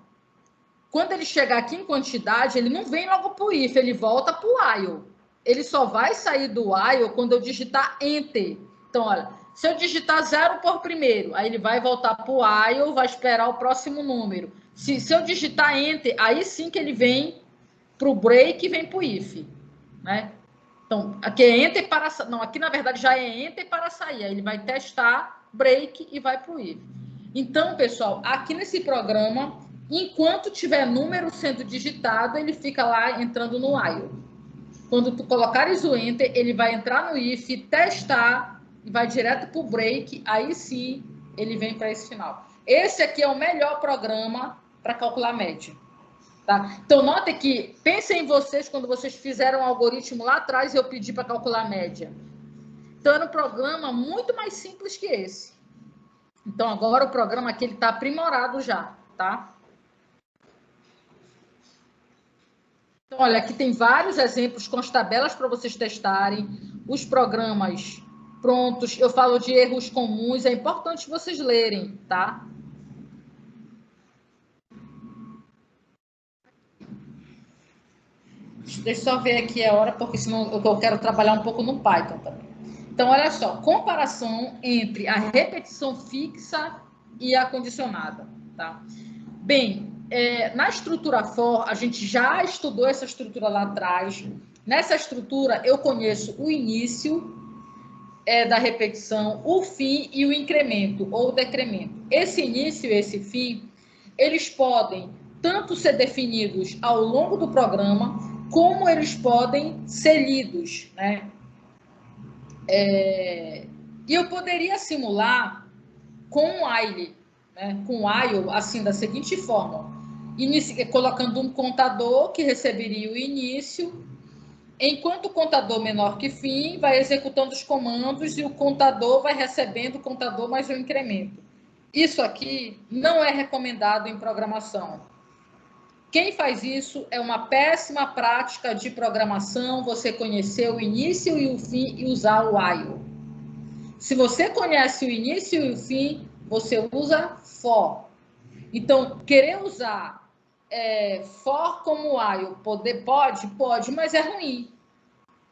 quando ele chegar aqui em quantidade, ele não vem logo para o if, ele volta para o while. Ele só vai sair do while quando eu digitar enter. Então, olha, se eu digitar 0 por primeiro, aí ele vai voltar para o while, vai esperar o próximo número. Se eu digitar enter, aí sim que ele vem para o break e vem para o if. Né? Então, aqui é enter para... Não, aqui na verdade já é enter para sair. Aí ele vai testar, break e vai para o if. Então, pessoal, aqui nesse programa, enquanto tiver número sendo digitado, ele fica lá entrando no while. Quando tu colocares o enter, ele vai entrar no if, testar e vai direto para o break. Aí sim, ele vem para esse final. Esse aqui é o melhor programa para calcular média. Tá? Então, notem que, pensem em vocês, quando vocês fizeram o algoritmo lá atrás, eu pedi para calcular média. Então, era um programa muito mais simples que esse. Então, agora o programa aqui está aprimorado já, tá? Então, olha, aqui tem vários exemplos com as tabelas para vocês testarem, os programas prontos. Eu falo de erros comuns, é importante vocês lerem, tá? Deixa eu só ver aqui a hora, porque senão eu quero trabalhar um pouco no Python também. Então, olha só, comparação entre a repetição fixa e a condicionada, tá? Bem, na estrutura for, a gente já estudou essa estrutura lá atrás. Nessa estrutura, eu conheço o início da repetição, o fim e o incremento ou decremento. Esse início e esse fim, eles podem tanto ser definidos ao longo do programa, como eles podem ser lidos, né? E eu poderia simular com um while, né? Com while, assim, da seguinte forma, colocando um contador que receberia o início, enquanto o contador menor que fim vai executando os comandos e o contador vai recebendo o contador mais um incremento. Isso aqui não é recomendado em programação. Quem faz isso é uma péssima prática de programação, você conhecer o início e o fim e usar o while. Se você conhece o início e o fim, você usa for. Então, querer usar for como while, pode, mas é ruim.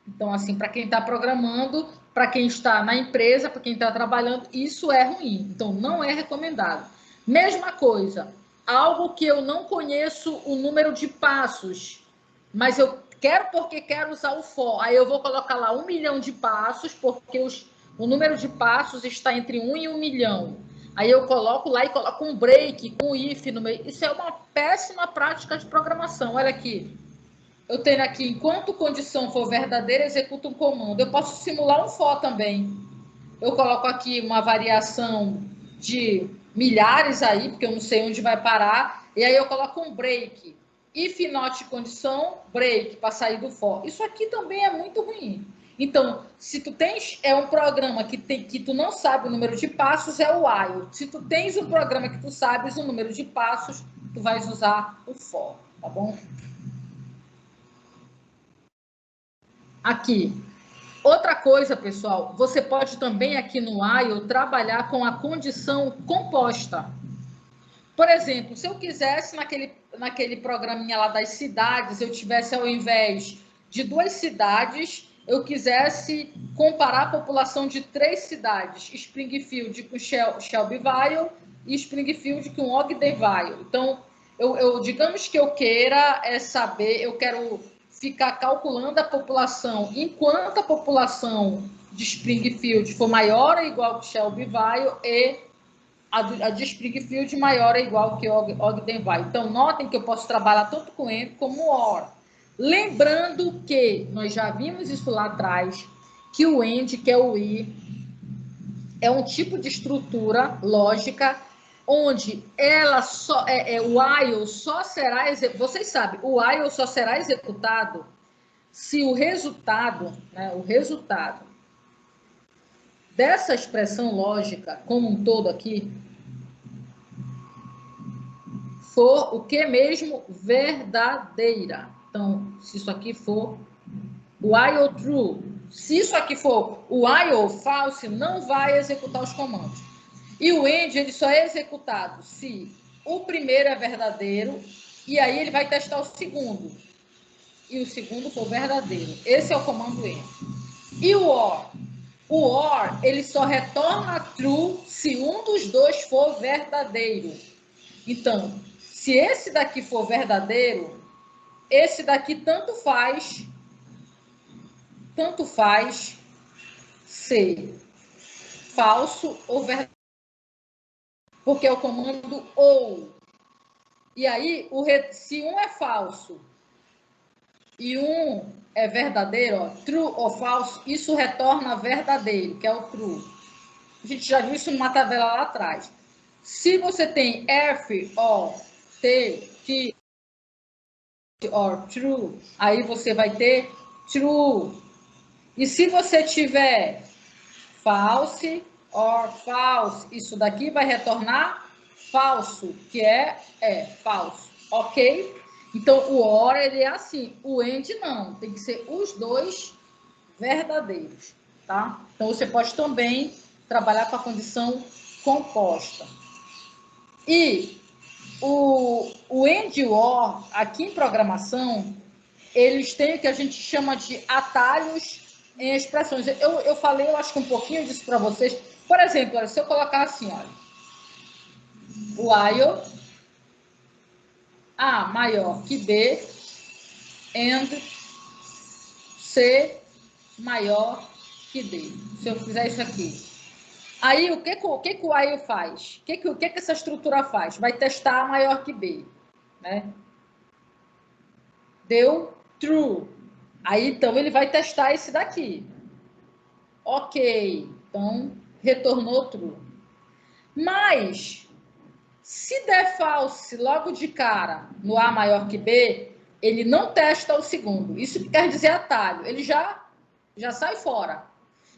Então, assim, para quem está programando, para quem está na empresa, para quem está trabalhando, isso é ruim. Então, não é recomendado. Mesma coisa, algo que eu não conheço o número de passos, mas eu quero porque quero usar o for. Aí eu vou colocar lá 1 milhão de passos, porque o número de passos está entre 1 e 1 milhão. Aí eu coloco lá e coloco um break com if no meio. Isso é uma péssima prática de programação. Olha aqui. Eu tenho aqui, enquanto condição for verdadeira, executa um comando. Eu posso simular um for também. Eu coloco aqui uma variação de milhares aí, porque eu não sei onde vai parar. E aí eu coloco um break. If not condição, break, para sair do for. Isso aqui também é muito ruim. Então, se tu tens um programa que tu não sabe o número de passos, é o while. Se tu tens um programa que tu sabes o número de passos, tu vais usar o for, tá bom? Aqui. Outra coisa, pessoal, você pode também aqui no while trabalhar com a condição composta. Por exemplo, se eu quisesse naquele programinha lá das cidades, eu tivesse ao invés de 2 cidades, eu quisesse comparar a população de 3 cidades, Springfield com Shelbyville e Springfield com Ogdenville. Então, digamos que eu queira saber, eu quero ficar calculando a população, enquanto a população de Springfield for maior ou igual que Shelbyville e a de Springfield maior ou igual que Ogdenville. Então, notem que eu posso trabalhar tanto com AND como OR. Lembrando que nós já vimos isso lá atrás, que o AND, que é o I, é um tipo de estrutura lógica onde ela só o while só será vocês sabem, o while só será executado se o resultado, né, o resultado dessa expressão lógica como um todo aqui for o que mesmo? Verdadeira. Então, se isso aqui for while true, se isso aqui for while false, não vai executar os comandos. E o AND, ele só é executado se o primeiro é verdadeiro, e aí ele vai testar o segundo. E o segundo for verdadeiro. Esse é o comando AND. E o OR? O OR, ele só retorna true se um dos dois for verdadeiro. Então, se esse daqui for verdadeiro, esse daqui tanto faz ser falso ou verdadeiro. Porque é o comando OU. E aí, se um é falso e um é verdadeiro, ó, true ou falso, isso retorna verdadeiro, que é o true. A gente já viu isso numa tabela lá atrás. Se você tem F, or, T, T, or true, aí você vai ter true. E se você tiver false, or false, isso daqui vai retornar falso, que é falso, ok? Então, o OR, ele é assim, o AND não, tem que ser os dois verdadeiros, tá? Então, você pode também trabalhar com a condição composta. E o AND e o OR, aqui em programação, eles têm o que a gente chama de atalhos em expressões. Eu falei, eu acho que um pouquinho disso para vocês. Por exemplo, olha, se eu colocar assim, olha, while A maior que B and C maior que D. Se eu fizer isso aqui. Aí, o que o while faz? O que essa estrutura faz? Vai testar A maior que B, né? Deu true. Aí, então, ele vai testar esse daqui. Ok. Então, retornou true. Mas, se der false logo de cara no A maior que B, ele não testa o segundo. Isso quer dizer atalho. Ele já sai fora.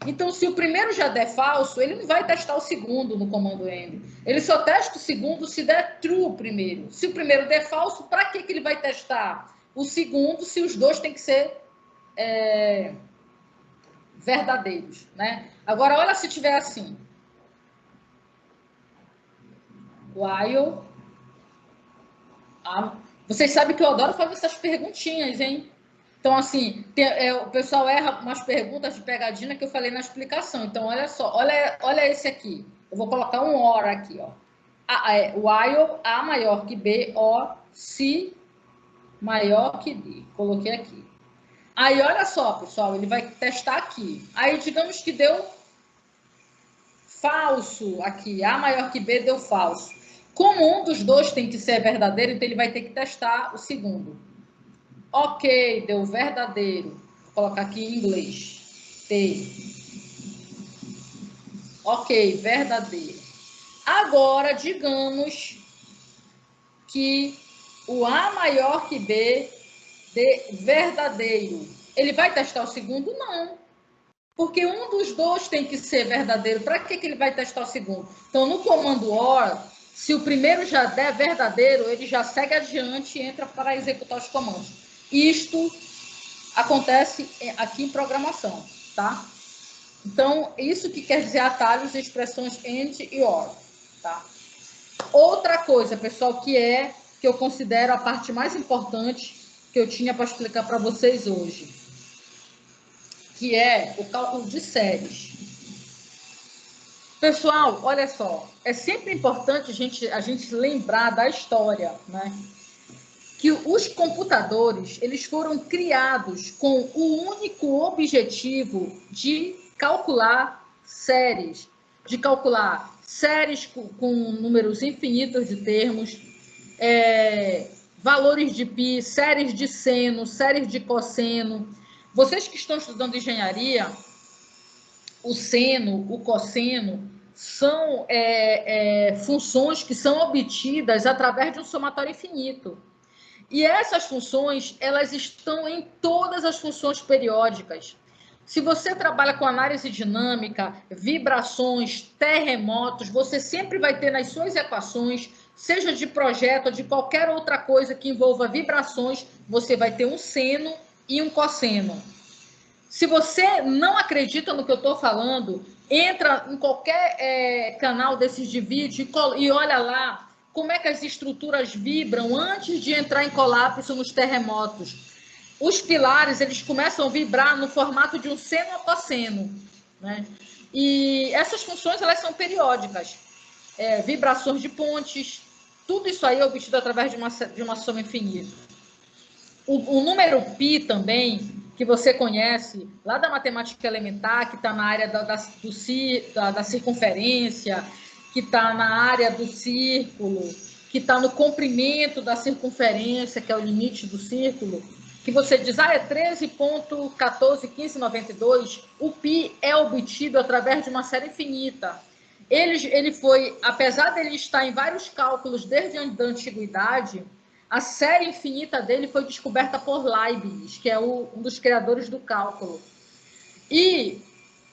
Então, se o primeiro já der falso, ele não vai testar o segundo no comando AND. Ele só testa o segundo se der true primeiro. Se o primeiro der falso, para que ele vai testar o segundo se os dois têm que ser verdadeiros, né? Agora, olha se tiver assim. While. Vocês sabem que eu adoro fazer essas perguntinhas, hein? Então, assim, o pessoal erra umas perguntas de pegadinha que eu falei na explicação. Então, olha só, olha esse aqui. Eu vou colocar um OR aqui, ó. While A maior que B, OR, se maior que D. Coloquei aqui. Aí, olha só, pessoal, ele vai testar aqui. Aí, digamos que deu falso aqui. A maior que B deu falso. Como um dos dois tem que ser verdadeiro, então ele vai ter que testar o segundo. Ok, deu verdadeiro. Vou colocar aqui em inglês. T. Ok, verdadeiro. Agora, digamos que o A maior que B dê verdadeiro. Ele vai testar o segundo? Não. Porque um dos dois tem que ser verdadeiro. Para que ele vai testar o segundo? Então, no comando OR, se o primeiro já der verdadeiro, ele já segue adiante e entra para executar os comandos. Isto acontece aqui em programação, tá? Então, isso que quer dizer atalhos e expressões AND e OR, tá? Outra coisa, pessoal, que eu considero a parte mais importante que eu tinha para explicar para vocês hoje. que é o cálculo de séries. Pessoal, olha só, é sempre importante a gente lembrar da história, né? Que os computadores, eles foram criados com o único objetivo de calcular séries, com números infinitos de termos, valores de π, séries de seno, séries de cosseno. Vocês que estão estudando engenharia, o seno, o cosseno, são funções que são obtidas através de um somatório infinito. E essas funções, elas estão em todas as funções periódicas. Se você trabalha com análise dinâmica, vibrações, terremotos, você sempre vai ter nas suas equações, seja de projeto ou de qualquer outra coisa que envolva vibrações, você vai ter um seno e um cosseno. Se você não acredita no que eu estou falando, entra em qualquer canal desses de vídeo e olha lá como é que as estruturas vibram antes de entrar em colapso nos terremotos. Os pilares, eles começam a vibrar no formato de um seno a cosseno, né? E essas funções, elas são periódicas. Vibrações de pontes, tudo isso aí é obtido através de uma soma infinita. O número π também, que você conhece lá da matemática elementar, que está na área da circunferência, que está na área do círculo, que está no comprimento da circunferência, que é o limite do círculo, que você diz, é 13,141592, o π é obtido através de uma série infinita. Ele foi, apesar dele estar em vários cálculos desde a antiguidade, a série infinita dele foi descoberta por Leibniz, que é um dos criadores do cálculo. E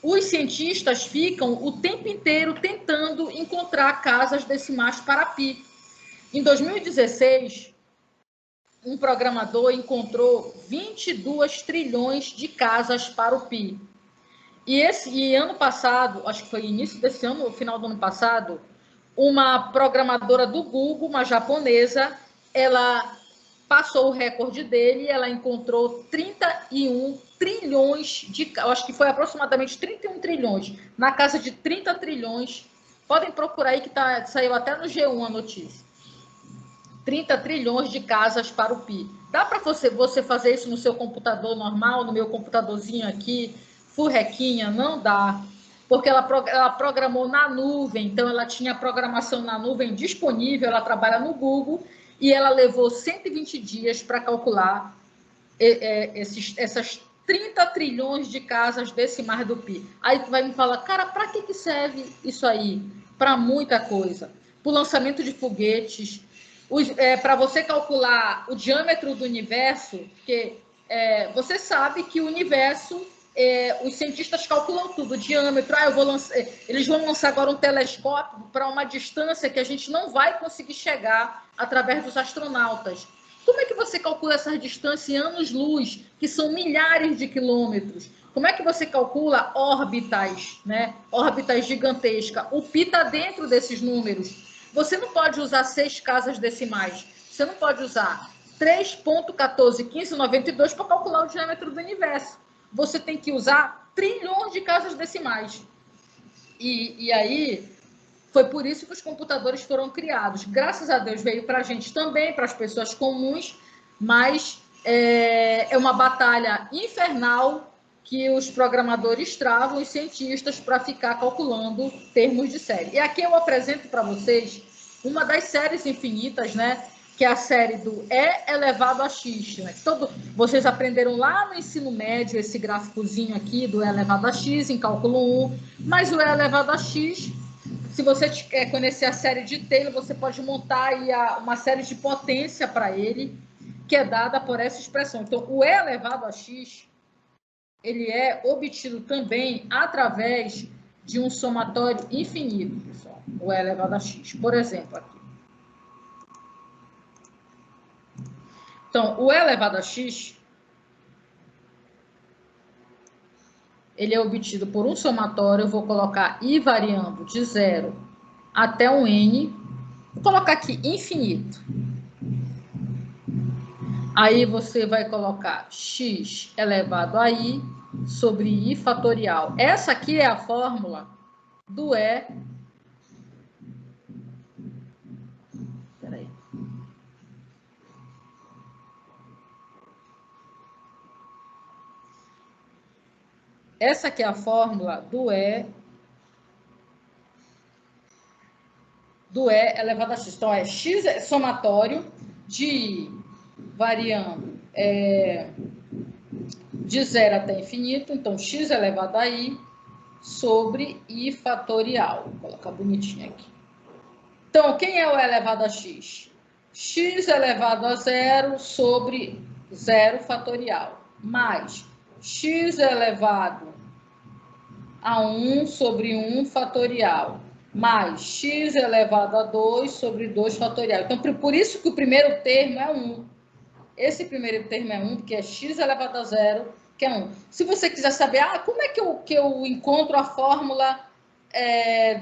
os cientistas ficam o tempo inteiro tentando encontrar casas decimais para π. Em 2016, um programador encontrou 22 trilhões de casas para o π. E ano passado, acho que foi início desse ano, ou final do ano passado, uma programadora do Google, uma japonesa, ela passou o recorde dele, ela encontrou 31 trilhões eu acho que foi aproximadamente 31 trilhões, na casa de 30 trilhões. Podem procurar aí que saiu até no G1 a notícia. 30 trilhões de casas para o π. Dá para você fazer isso no seu computador normal, no meu computadorzinho aqui, furrequinha? Não dá, porque ela programou na nuvem, então ela tinha programação na nuvem disponível, ela trabalha no Google, e ela levou 120 dias para calcular essas 30 trilhões de casas decimais do π. Aí tu vai me falar, cara, para que serve isso aí? Para muita coisa. Para o lançamento de foguetes, para você calcular o diâmetro do universo, porque você sabe que o universo, os cientistas calculam tudo, o diâmetro. Eles vão lançar agora um telescópio para uma distância que a gente não vai conseguir chegar através dos astronautas. Como é que você calcula essa distância em anos-luz, que são milhares de quilômetros? Como é que você calcula órbitas, né? Órbitas gigantescas? O π está dentro desses números. Você não pode usar 6 casas decimais. Você não pode usar 3,141592 para calcular o diâmetro do universo. Você tem que usar trilhões de casas decimais. E aí, foi por isso que os computadores foram criados. Graças a Deus veio para a gente também, para as pessoas comuns, mas é uma batalha infernal que os programadores travam, os cientistas, para ficar calculando termos de série. E aqui eu apresento para vocês uma das séries infinitas, né? Que é a série do E elevado a x. Né? Vocês aprenderam lá no ensino médio esse gráficozinho aqui do E elevado a x, em cálculo 1, mas o E elevado a x, se você quer conhecer a série de Taylor, você pode montar aí uma série de potência para ele, que é dada por essa expressão. Então, o E elevado a x, ele é obtido também através de um somatório infinito, pessoal. O E elevado a x, por exemplo, aqui. Então, o E elevado a x, ele é obtido por um somatório, eu vou colocar i variando de 0 até um n, vou colocar aqui infinito. Aí você vai colocar x elevado a i sobre i fatorial. Essa aqui é a fórmula do E. Peraí. Essa aqui é a fórmula do E elevado a x. Então, é x somatório de i variando de 0 até infinito. Então, x elevado a i sobre i fatorial. Vou colocar bonitinho aqui. Então, quem é o elevado a x? X elevado a 0 sobre 0 fatorial, mais x elevado a 1 sobre 1 fatorial, mais x elevado a 2 sobre 2 fatorial. Então, por isso que o primeiro termo é 1. Esse primeiro termo é 1, porque é x elevado a 0, que é 1. Se você quiser saber, como é que eu encontro a fórmula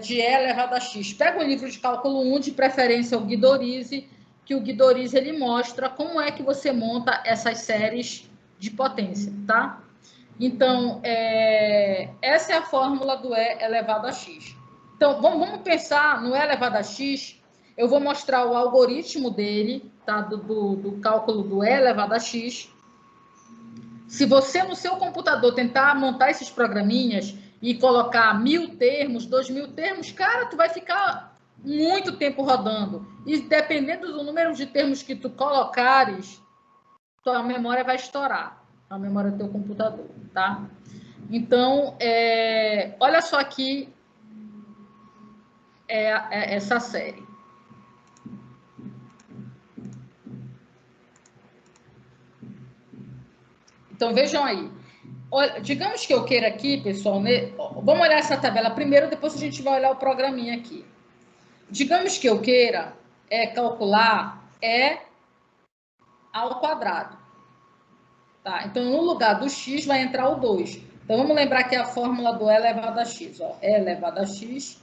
de E elevado a x? Pega o livro de cálculo 1, de preferência o Guidorize, que o Guidorize ele mostra como é que você monta essas séries de potência, tá? Então, essa é a fórmula do E elevado a x. Então, vamos pensar no E elevado a x. Eu vou mostrar o algoritmo dele, tá? Do cálculo do E elevado a x. Se você, no seu computador, tentar montar esses programinhas e colocar 1000 termos, 2000 termos, cara, tu vai ficar muito tempo rodando. E dependendo do número de termos que tu colocares, tua memória vai estourar. A memória do teu computador, tá? Então, olha só aqui essa série. Então, vejam aí. Olha, digamos que eu queira aqui, pessoal, vamos olhar essa tabela primeiro, depois a gente vai olhar o programinha aqui. Digamos que eu queira calcular E ao quadrado. Tá? Então, no lugar do x vai entrar o 2. Então, vamos lembrar que a fórmula do E elevado a x. Ó, E elevado a x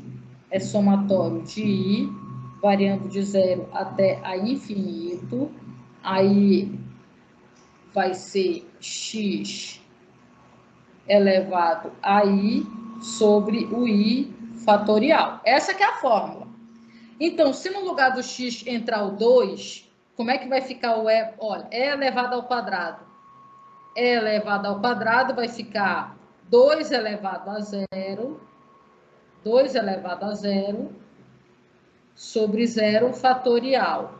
é somatório de i, variando de 0 até a infinito. Aí vai ser x elevado a i sobre o i fatorial. Essa que é a fórmula. Então, se no lugar do x entrar o 2, como é que vai ficar o E? Olha, E elevado ao quadrado. E elevado ao quadrado vai ficar 2 elevado a 0, 2 elevado a 0, sobre 0 fatorial,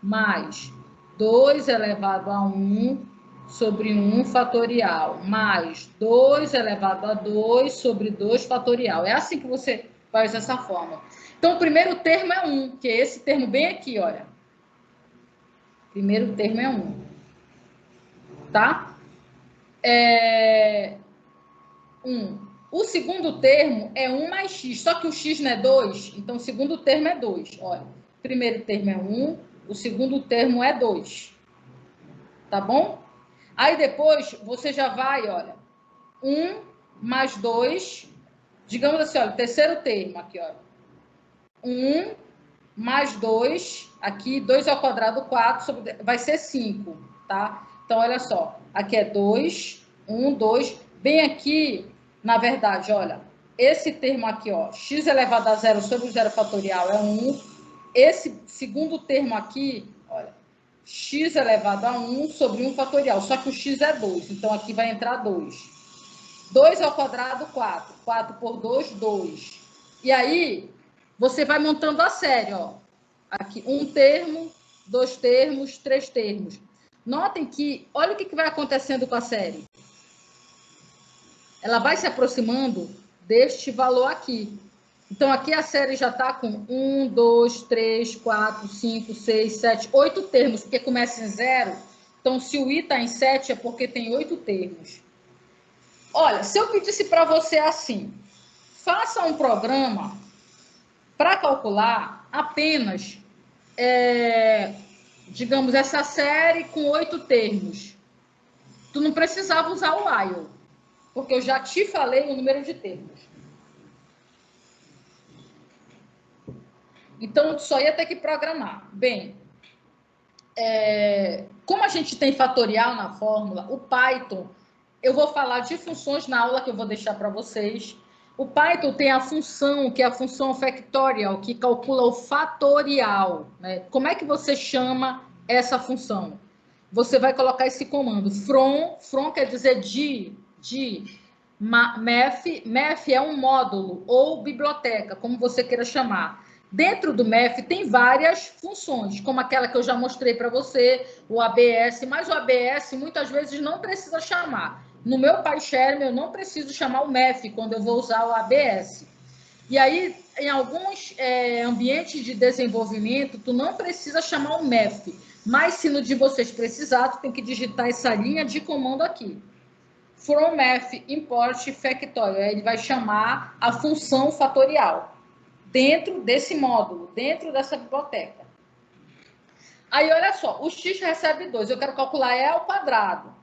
mais 2 elevado a 1 sobre 1 fatorial, mais 2 elevado a 2 sobre 2 fatorial. É assim que você faz essa fórmula. Então, o primeiro termo é 1, que é esse termo bem aqui, olha. Primeiro termo é 1. Tá? 1. O segundo termo é 1 mais x, só que o x não é 2, então o segundo termo é 2. Olha, o primeiro termo é 1, o segundo termo é 2. Tá bom? Aí depois você já vai, olha, 1 mais 2, digamos assim, olha, terceiro termo aqui, olha. 1 mais 2, aqui 2 ao quadrado, 4, vai ser 5, tá? Então, olha só, aqui é 2, 1, 2, bem aqui, na verdade, olha, esse termo aqui, ó, x elevado a 0 sobre 0 fatorial é 1, esse segundo termo aqui, olha, x elevado a 1 sobre 1 fatorial, só que o x é 2, então aqui vai entrar 2. 2 ao quadrado, 4, 4 por 2, 2. E aí, você vai montando a série, ó. Aqui, um termo, 2 termos, 3 termos. Notem que, olha o que vai acontecendo com a série. Ela vai se aproximando deste valor aqui. Então, aqui a série já está com 1, 2, 3, 4, 5, 6, 7, 8 termos, porque começa em 0. Então, se o i está em 7, é porque tem 8 termos. Olha, se eu pedisse para você assim, faça um programa para calcular apenas, digamos, essa série com 8 termos. Tu não precisava usar o while, porque eu já te falei o número de termos. Então, tu só ia ter que programar. Bem, como a gente tem fatorial na fórmula, o Python, eu vou falar de funções na aula que eu vou deixar para vocês. O Python tem a função, que é a função factorial, que calcula o fatorial, né? Como é que você chama essa função? Você vai colocar esse comando, from quer dizer math é um módulo ou biblioteca, como você queira chamar. Dentro do math tem várias funções, como aquela que eu já mostrei para você, o ABS, mas o ABS muitas vezes não precisa chamar. No meu PyCharm eu não preciso chamar o math quando eu vou usar o ABS. E aí, em alguns ambientes de desenvolvimento, tu não precisa chamar o math, mas se no de vocês precisar, tu tem que digitar essa linha de comando aqui. From math import factorial, ele vai chamar a função fatorial dentro desse módulo, dentro dessa biblioteca. Aí, olha só, o x recebe 2, eu quero calcular E ao quadrado,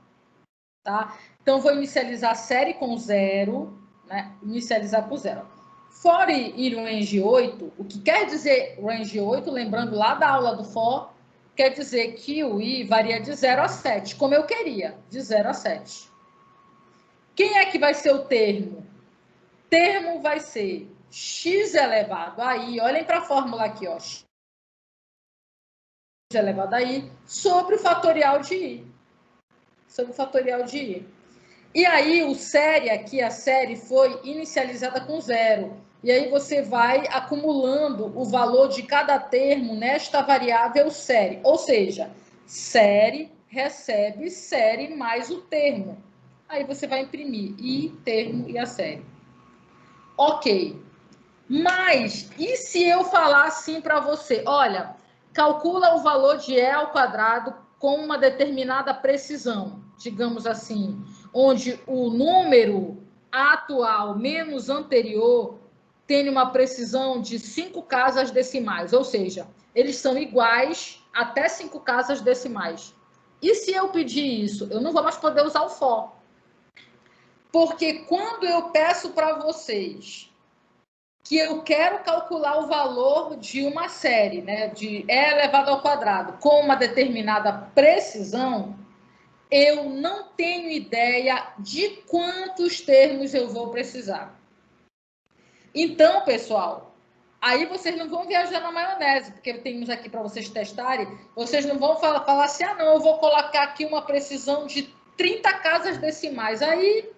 tá? Então, vou inicializar a série com 0, né? Inicializar com 0. For e range 8, o que quer dizer range 8, lembrando lá da aula do for, quer dizer que o i varia de 0 a 7, como eu queria, de 0 a 7. Quem é que vai ser o termo? Termo vai ser x elevado a i, olhem para a fórmula aqui, ó, x elevado a i, sobre o fatorial de i. Sobre o fatorial de i. E aí, o série aqui, a série foi inicializada com 0. E aí, você vai acumulando o valor de cada termo nesta variável série. Ou seja, série recebe série mais o termo. Aí, você vai imprimir i, termo e a série. Ok. Mas, e se eu falar assim para você? Olha, calcula o valor de E ao quadrado com uma determinada precisão, digamos assim, onde o número atual menos anterior tem uma precisão de 5 casas decimais, ou seja, eles são iguais até 5 casas decimais. E se eu pedir isso, eu não vou mais poder usar o for. Porque quando eu peço para vocês que eu quero calcular o valor de uma série, né, de E elevado ao quadrado, com uma determinada precisão, eu não tenho ideia de quantos termos eu vou precisar. Então, pessoal, aí vocês não vão viajar na maionese, porque temos aqui para vocês testarem, vocês não vão falar assim, ah, não, eu vou colocar aqui uma precisão de 30 casas decimais. Aí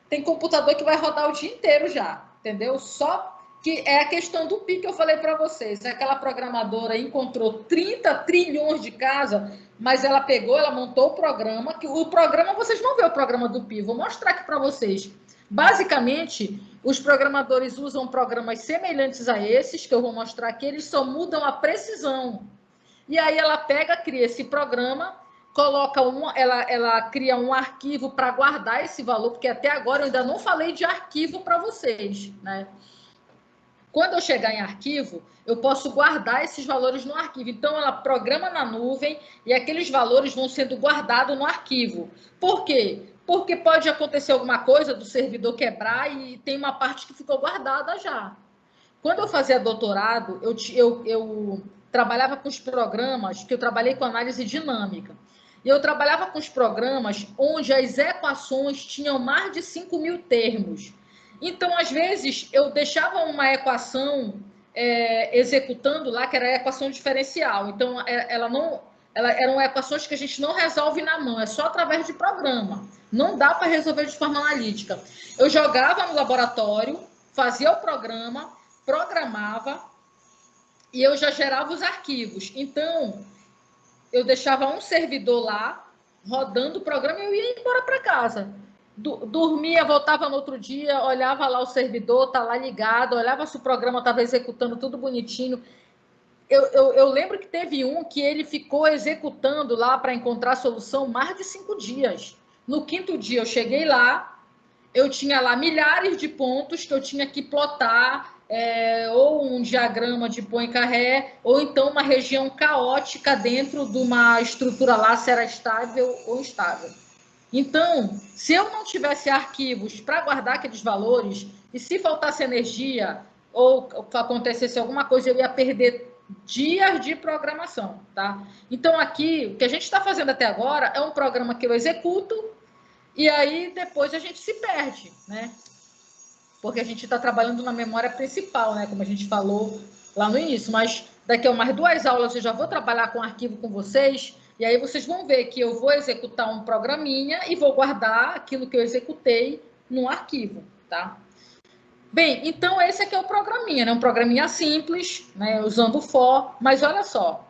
tem computador que vai rodar o dia inteiro já. Entendeu? Só que é a questão do pi que eu falei para vocês. Aquela programadora encontrou 30 trilhões de casas, mas ela pegou, ela montou o programa, que o programa, vocês vão ver o programa do pi, vou mostrar aqui para vocês. Basicamente, os programadores usam programas semelhantes a esses, que eu vou mostrar aqui, eles só mudam a precisão. E aí ela pega, cria esse programa, coloca ela cria um arquivo para guardar esse valor, porque até agora eu ainda não falei de arquivo para vocês, né? Quando eu chegar em arquivo, eu posso guardar esses valores no arquivo. Então, ela programa na nuvem e aqueles valores vão sendo guardados no arquivo. Por quê? Porque pode acontecer alguma coisa do servidor quebrar e tem uma parte que ficou guardada já. Quando eu fazia doutorado, eu trabalhava com os programas, que eu trabalhei com análise dinâmica. E eu trabalhava com os programas onde as equações tinham mais de 5.000 termos. Então, às vezes, eu deixava uma equação executando lá, que era a equação diferencial. Então, eram equações que a gente não resolve na mão, é só através de programa. Não dá para resolver de forma analítica. Eu jogava no laboratório, fazia o programa, programava e eu já gerava os arquivos. Então, eu deixava um servidor lá, rodando o programa e eu ia embora para casa. Dormia, voltava no outro dia, olhava lá o servidor, tá lá ligado, olhava se o programa estava executando tudo bonitinho. Eu lembro que teve um que ele ficou executando lá para encontrar a solução mais de 5 dias. No 5º dia eu cheguei lá, eu tinha lá milhares de pontos que eu tinha que plotar, ou um diagrama de Poincaré, ou então uma região caótica dentro de uma estrutura lá, se era estável ou instável. Então, se eu não tivesse arquivos para guardar aqueles valores, e se faltasse energia, ou acontecesse alguma coisa, eu ia perder dias de programação, tá? Então, aqui, o que a gente está fazendo até agora é um programa que eu executo e aí depois a gente se perde, né? Porque a gente está trabalhando na memória principal, né? Como a gente falou lá no início. Mas daqui a umas 2 aulas eu já vou trabalhar com arquivo com vocês e aí vocês vão ver que eu vou executar um programinha e vou guardar aquilo que eu executei no arquivo, tá? Bem, então esse aqui é o programinha, né? Um programinha simples, né? Usando o for, mas olha só.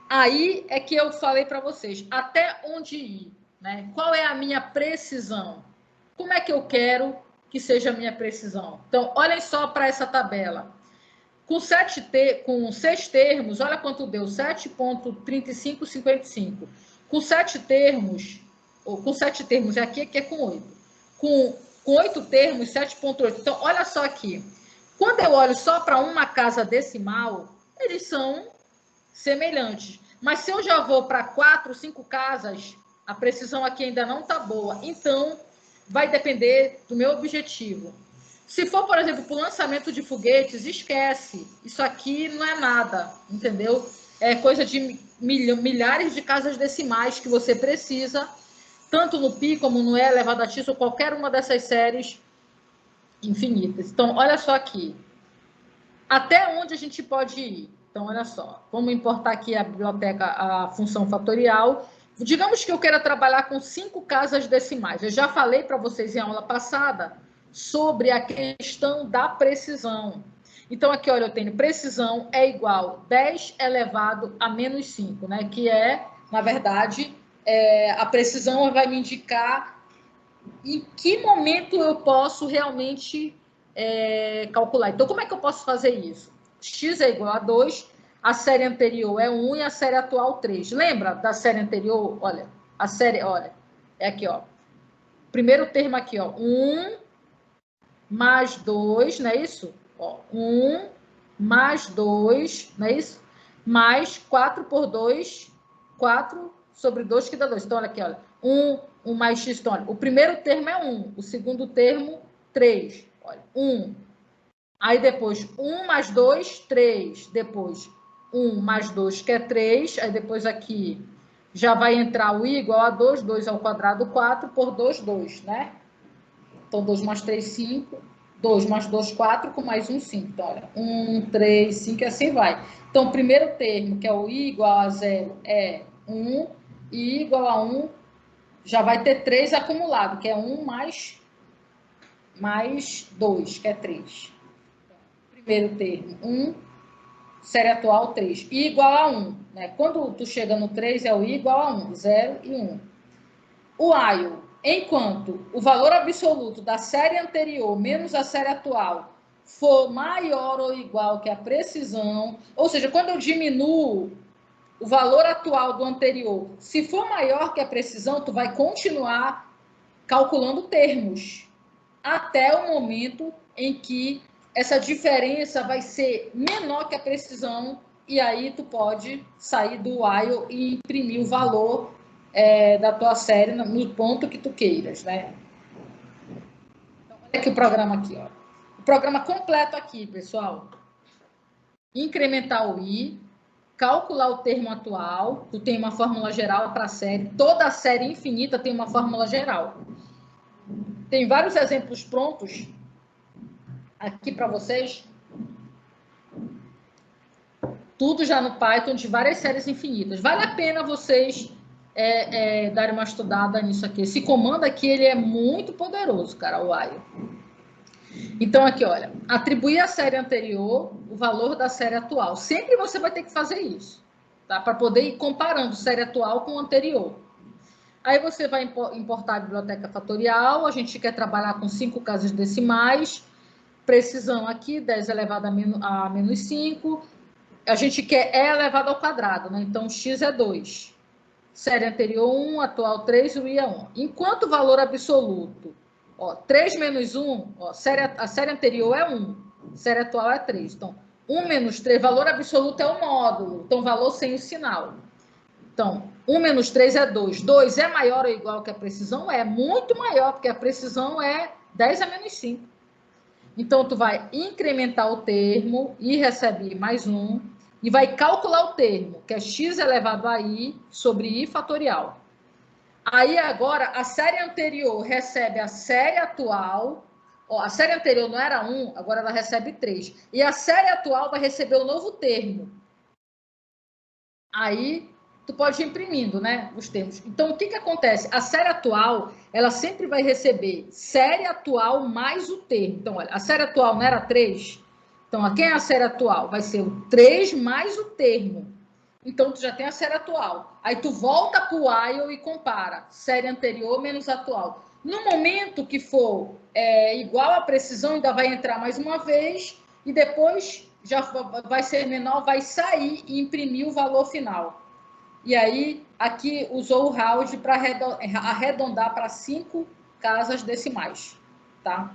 Aí é que eu falei para vocês, até onde ir, né? Qual é a minha precisão? Como é que eu quero que seja a minha precisão? Então, olhem só para essa tabela. Com 6 termos, olha quanto deu, 7,3555. Com 7 termos, ou com 7 termos, aqui é com 8. Com 8 termos, 7,8. Então, olha só aqui. Quando eu olho só para uma casa decimal, eles são semelhantes. Mas se eu já vou para 4, 5 casas, a precisão aqui ainda não está boa. Então, vai depender do meu objetivo. Se for, por exemplo, para o lançamento de foguetes, esquece. Isso aqui não é nada, entendeu? É coisa de milhares de casas decimais que você precisa, tanto no Pi como no E elevado a X, ou qualquer uma dessas séries infinitas. Então, olha só aqui. Até onde a gente pode ir? Então, olha só. Vamos importar aqui a biblioteca, a função fatorial. Digamos que eu queira trabalhar com 5 casas decimais. Eu já falei para vocês em aula passada sobre a questão da precisão. Então, aqui, olha, eu tenho precisão é igual 10 elevado a menos 5, né? Que é, na verdade, a precisão vai me indicar em que momento eu posso realmente calcular. Então, como é que eu posso fazer isso? X é igual a 2, a série anterior é 1 e a série atual 3. Lembra da série anterior? Olha, a série, olha, é aqui, ó. Primeiro termo aqui, ó, 1 mais 2, não é isso? Ó, 1 mais 2, não é isso? Mais 4 por 2, 4 sobre 2 que dá 2. Então, olha aqui, olha, 1 mais x, então, olha, o primeiro termo é 1, o segundo termo, 3. Olha, 1. Aí depois, 1 mais 2, 3. Depois, 1 mais 2, que é 3. Aí depois aqui já vai entrar o i igual a 2, 2 ao quadrado, 4, por 2, 2, né? Então, 2 mais 3, 5. 2 mais 2, 4, com mais 1, 5. Então, olha, 1, 3, 5, e assim vai. Então, o primeiro termo, que é o i igual a 0, é 1. I igual a 1, já vai ter 3 acumulado, que é 1 mais 2, que é 3. Primeiro termo, 1. Série atual, 3. I igual a 1. Né? Quando tu chega no 3, é o I igual a 1. 0 e 1. O while, enquanto o valor absoluto da série anterior menos a série atual for maior ou igual que a precisão, ou seja, quando eu diminuo o valor atual do anterior, se for maior que a precisão, tu vai continuar calculando termos até o momento em que essa diferença vai ser menor que a precisão, e aí tu pode sair do while e imprimir o valor da tua série no ponto que tu queiras, né? Então, olha aqui o programa aqui, ó. O programa completo aqui, pessoal. Incrementar o i, calcular o termo atual, tu tem uma fórmula geral para a série, toda a série infinita tem uma fórmula geral. Tem vários exemplos prontos aqui para vocês. Tudo já no Python de várias séries infinitas. Vale a pena vocês darem uma estudada nisso aqui. Esse comando aqui, ele é muito poderoso, cara, o while. Então, aqui, olha, atribuir à série anterior o valor da série atual. Sempre você vai ter que fazer isso, tá? Para poder ir comparando série atual com o anterior. Aí você vai importar a biblioteca fatorial, a gente quer trabalhar com 5 casas decimais, precisão aqui, 10 elevado a menos 5, a gente quer E elevado ao quadrado, né? Então, x é 2. Série anterior 1, atual 3, o i é 1. Enquanto o valor absoluto, ó, 3 menos 1, ó, a série anterior é 1, série atual é 3. Então, 1 menos 3, valor absoluto é o módulo, então valor sem o sinal. Então, 1 menos 3 é 2. 2 é maior ou igual que a precisão? É muito maior, porque a precisão é 10 a menos 5. Então, tu vai incrementar o termo, i recebe i mais 1, e vai calcular o termo, que é x elevado a i sobre i fatorial. Aí, agora, a série anterior recebe a série atual. Ó, a série anterior não era 1, agora ela recebe 3. E a série atual vai receber o novo termo. Aí, tu pode ir imprimindo, né, os termos. Então, o que que acontece? A série atual, ela sempre vai receber série atual mais o termo. Então, olha, a série atual não era 3? Então, quem é a série atual? Vai ser o 3 mais o termo. Então, tu já tem a série atual. Aí, tu volta para o while e compara. Série anterior menos atual. No momento que for igual à precisão, ainda vai entrar mais uma vez. E depois já vai ser menor, vai sair e imprimir o valor final. E aí, aqui usou o round para arredondar para 5 casas decimais. Tá?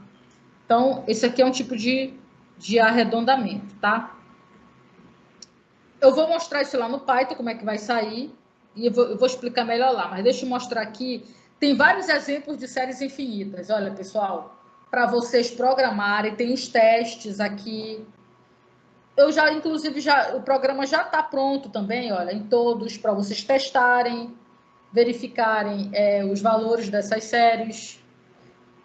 Então, esse aqui é um tipo de arredondamento. Tá? Eu vou mostrar isso lá no Python, como é que vai sair, e eu vou explicar melhor lá. Mas deixa eu mostrar aqui. Tem vários exemplos de séries infinitas. Olha, pessoal, para vocês programarem, tem os testes aqui. Eu já, inclusive, o programa já está pronto também, olha, em todos, para vocês testarem, verificarem os valores dessas séries.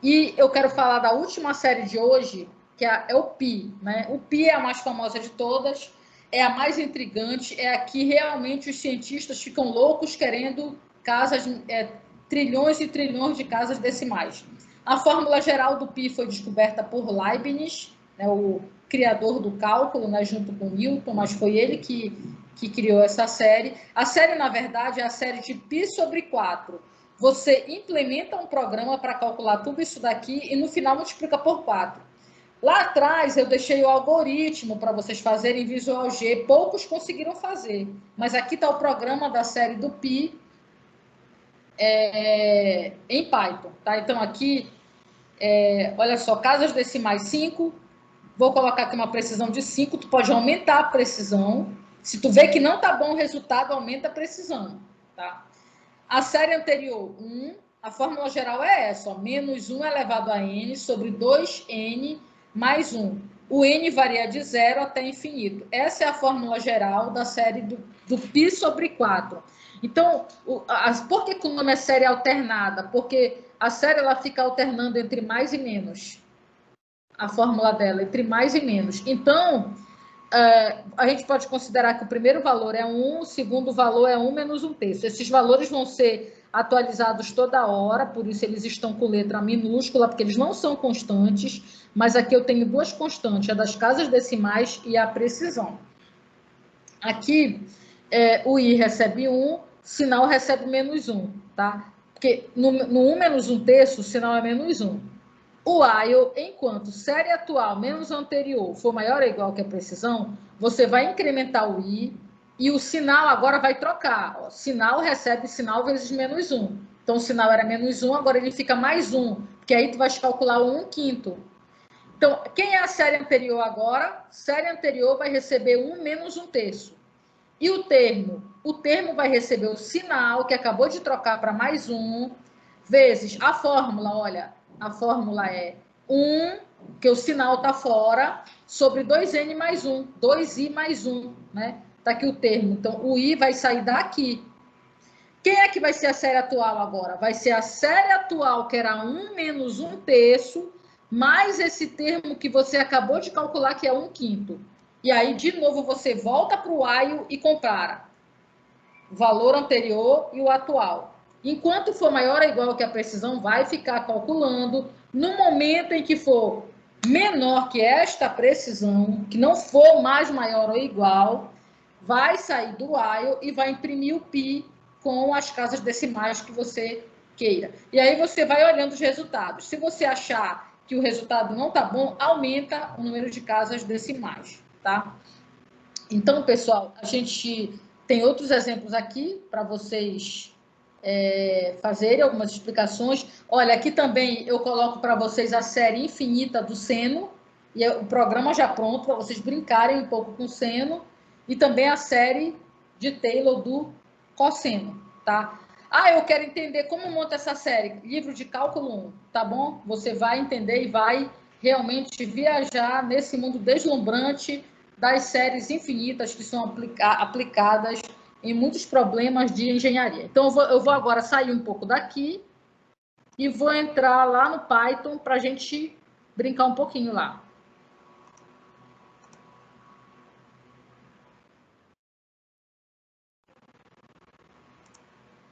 E eu quero falar da última série de hoje, que é o Pi, né? O Pi é a mais famosa de todas, é a mais intrigante, é a que realmente os cientistas ficam loucos querendo trilhões e trilhões de casas decimais. A fórmula geral do Pi foi descoberta por Leibniz, né, o criador do cálculo, né, junto com Newton, mas foi ele que criou essa série. A série, na verdade, é a série de Pi sobre 4. Você implementa um programa para calcular tudo isso daqui e no final multiplica por 4. Lá atrás eu deixei o algoritmo para vocês fazerem em Visual G, poucos conseguiram fazer, mas aqui está o programa da série do Pi em Python. Tá? Então aqui, olha só, casas decimais 5, vou colocar aqui uma precisão de 5, tu pode aumentar a precisão, se tu vê que não está bom o resultado, aumenta a precisão. Tá? A série anterior, 1, a fórmula geral é essa, ó, menos 1 elevado a n sobre 2n mais 1. O n varia de 0 até infinito. Essa é a fórmula geral da série do π sobre 4. Então, por que o nome é série alternada? Porque a série ela fica alternando entre mais e menos. A fórmula dela, entre mais e menos. Então, a gente pode considerar que o primeiro valor é 1, o segundo valor é 1 menos 1/3. Esses valores vão ser atualizados toda hora, por isso eles estão com letra minúscula, porque eles não são constantes, mas aqui eu tenho duas constantes, a das casas decimais e a precisão. Aqui, o i recebe 1, sinal recebe menos 1, tá? Porque no 1 menos 1/3, o sinal é menos 1. O while, enquanto série atual menos anterior for maior ou igual que a precisão, você vai incrementar o i e o sinal agora vai trocar. Ó, sinal recebe sinal vezes menos 1. Então, o sinal era menos 1, agora ele fica mais 1, porque aí tu vai calcular o 1/5. Então, quem é a série anterior agora? Série anterior vai receber 1 menos 1/3. E o termo? O termo vai receber o sinal, que acabou de trocar para mais 1, vezes a fórmula, olha, a fórmula é 1, que o sinal está fora, sobre 2n mais 1, 2i mais 1, né? Está aqui o termo. Então, o i vai sair daqui. Quem é que vai ser a série atual agora? Vai ser a série atual, que era 1 menos 1/3, mais esse termo que você acabou de calcular, que é 1/5. E aí, de novo, você volta para o while e compara o valor anterior e o atual. Enquanto for maior ou igual que a precisão, vai ficar calculando. No momento em que for menor que esta precisão, que não for mais maior ou igual, vai sair do while e vai imprimir o pi com as casas decimais que você queira. E aí você vai olhando os resultados. Se você achar que o resultado não está bom, aumenta o número de casas decimais, tá? Então, pessoal, a gente tem outros exemplos aqui para vocês fazerem algumas explicações. Olha, aqui também eu coloco para vocês a série infinita do seno, e o programa já pronto para vocês brincarem um pouco com o seno, e também a série de Taylor do cosseno, tá? Ah, eu quero entender como monta essa série. Livro de cálculo 1, tá bom? Você vai entender e vai realmente viajar nesse mundo deslumbrante das séries infinitas que são aplicadas em muitos problemas de engenharia. Então, eu vou agora sair um pouco daqui e vou entrar lá no Python para a gente brincar um pouquinho lá.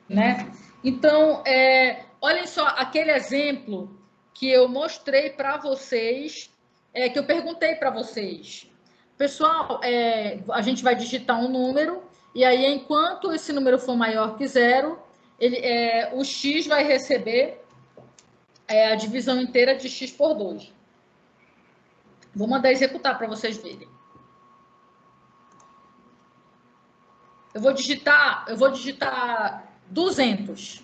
Né? Então, olhem só aquele exemplo que eu mostrei para vocês, que eu perguntei para vocês. Pessoal, a gente vai digitar um número, e aí, enquanto esse número for maior que 0, o x vai receber a divisão inteira de x por 2. Vou mandar executar para vocês verem. Eu vou digitar 200.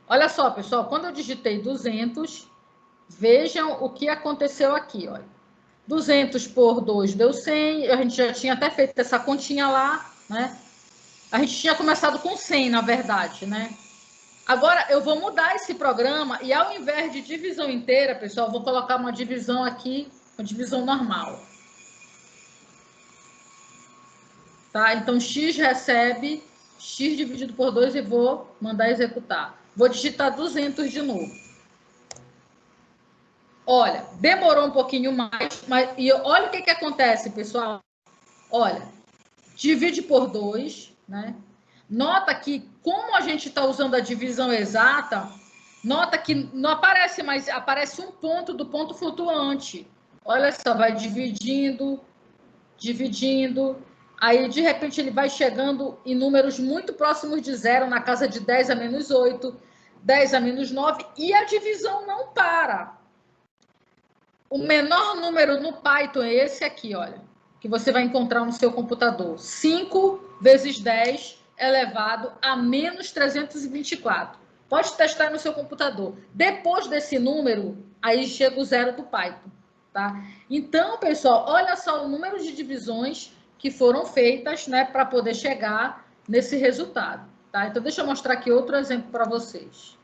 Olha só, pessoal, quando eu digitei 200, vejam o que aconteceu aqui, olha. 200 por 2 deu 100, a gente já tinha até feito essa continha lá, né? A gente tinha começado com 100, na verdade, né? Agora, eu vou mudar esse programa e, ao invés de divisão inteira, pessoal, eu vou colocar uma divisão aqui, uma divisão normal. Tá? Então, x recebe x dividido por 2 e vou mandar executar. Vou digitar 200 de novo. Olha, demorou um pouquinho mais, e olha o que acontece, pessoal. Olha, divide por 2, né? Nota que, como a gente está usando a divisão exata, nota que não aparece mais, aparece um ponto do ponto flutuante. Olha só, vai dividindo, aí de repente ele vai chegando em números muito próximos de 0, na casa de 10 a menos 8, 10 a menos 9, e a divisão não para. O menor número no Python é esse aqui, olha, que você vai encontrar no seu computador. 5 vezes 10 elevado a menos 324. Pode testar no seu computador. Depois desse número, aí chega o 0 do Python, tá? Então, pessoal, olha só o número de divisões que foram feitas, né, para poder chegar nesse resultado, tá? Então, deixa eu mostrar aqui outro exemplo para vocês.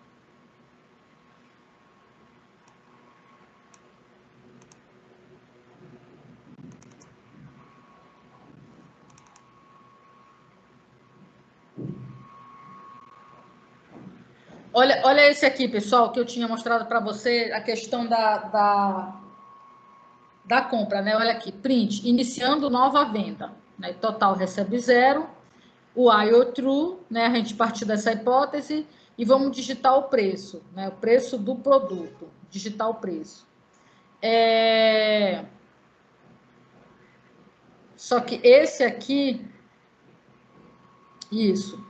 Olha esse aqui, pessoal, que eu tinha mostrado para você, a questão da compra, né? Olha aqui, print, iniciando nova venda, né? Total recebe 0, o IO true, né? A gente partiu dessa hipótese e vamos digitar o preço, né? O preço do produto, digitar o preço. Só que esse aqui, isso,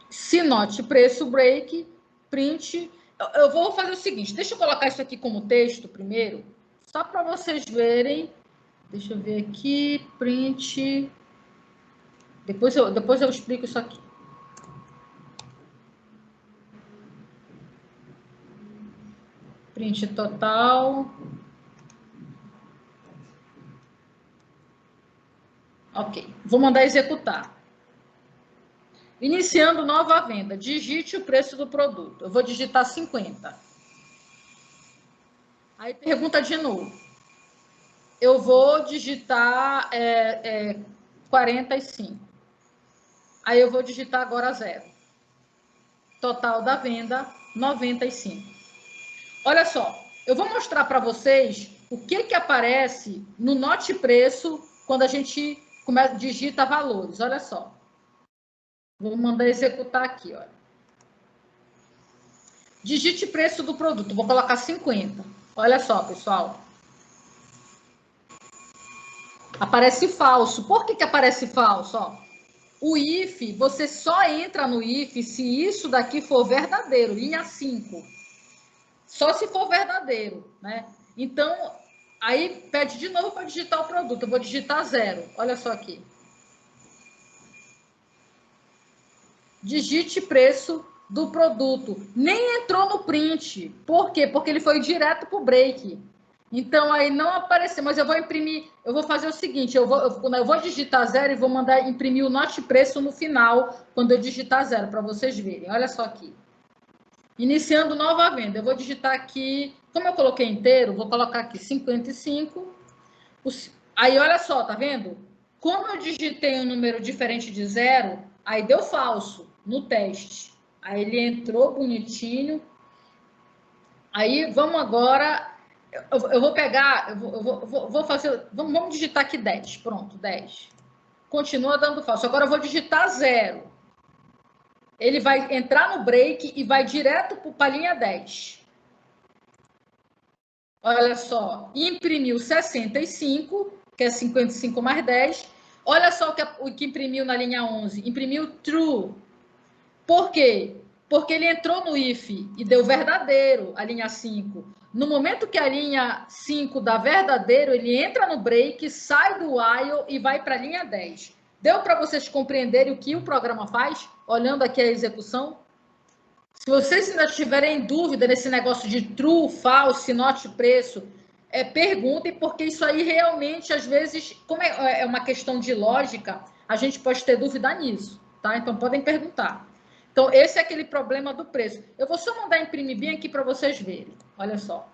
se note preço break, print. Eu vou fazer o seguinte, deixa eu colocar isso aqui como texto primeiro, só para vocês verem. Deixa eu ver aqui, print. Depois eu explico isso aqui. Print total. Ok, vou mandar executar. Iniciando nova venda, digite o preço do produto. Eu vou digitar 50. Aí pergunta de novo. Eu vou digitar 45. Aí eu vou digitar agora 0. Total da venda, 95. Olha só, eu vou mostrar para vocês o que aparece no note preço quando a gente digita valores. Olha só. Vou mandar executar aqui, olha. Digite preço do produto. Vou colocar 50. Olha só, pessoal. Aparece falso. Por que aparece falso? Ó, o if, você só entra no if se isso daqui for verdadeiro, linha 5. Só se for verdadeiro, né? Então, aí pede de novo para digitar o produto. Eu vou digitar 0. Olha só aqui. Digite preço do produto. Nem entrou no print. Por quê? Porque ele foi direto para o break. Então, aí não apareceu, mas eu vou imprimir, eu vou fazer o seguinte, eu vou digitar 0 e vou mandar imprimir o note preço no final, quando eu digitar 0, para vocês verem. Olha só aqui. Iniciando nova venda. Eu vou digitar aqui, como eu coloquei inteiro, vou colocar aqui 55. Aí, olha só, tá vendo? Como eu digitei um número diferente de 0, aí deu falso no teste. Aí ele entrou bonitinho. Aí, vamos agora... Eu vou pegar... vou fazer... Vamos digitar aqui 10. Pronto, 10. Continua dando falso. Agora eu vou digitar 0. Ele vai entrar no break e vai direto para a linha 10. Olha só, imprimiu 65, que é 55 mais 10. Olha só o que imprimiu na linha 11. Imprimiu true. Por quê? Porque ele entrou no if e deu verdadeiro, a linha 5. No momento que a linha 5 dá verdadeiro, ele entra no break, sai do while e vai para a linha 10. Deu para vocês compreenderem o que o programa faz, olhando aqui a execução? Se vocês ainda tiverem dúvida nesse negócio de true, false, not preço, perguntem, porque isso aí realmente, às vezes, como é uma questão de lógica, a gente pode ter dúvida nisso, tá? Então, podem perguntar. Então, esse é aquele problema do preço. Eu vou só mandar imprimir bem aqui para vocês verem. Olha só.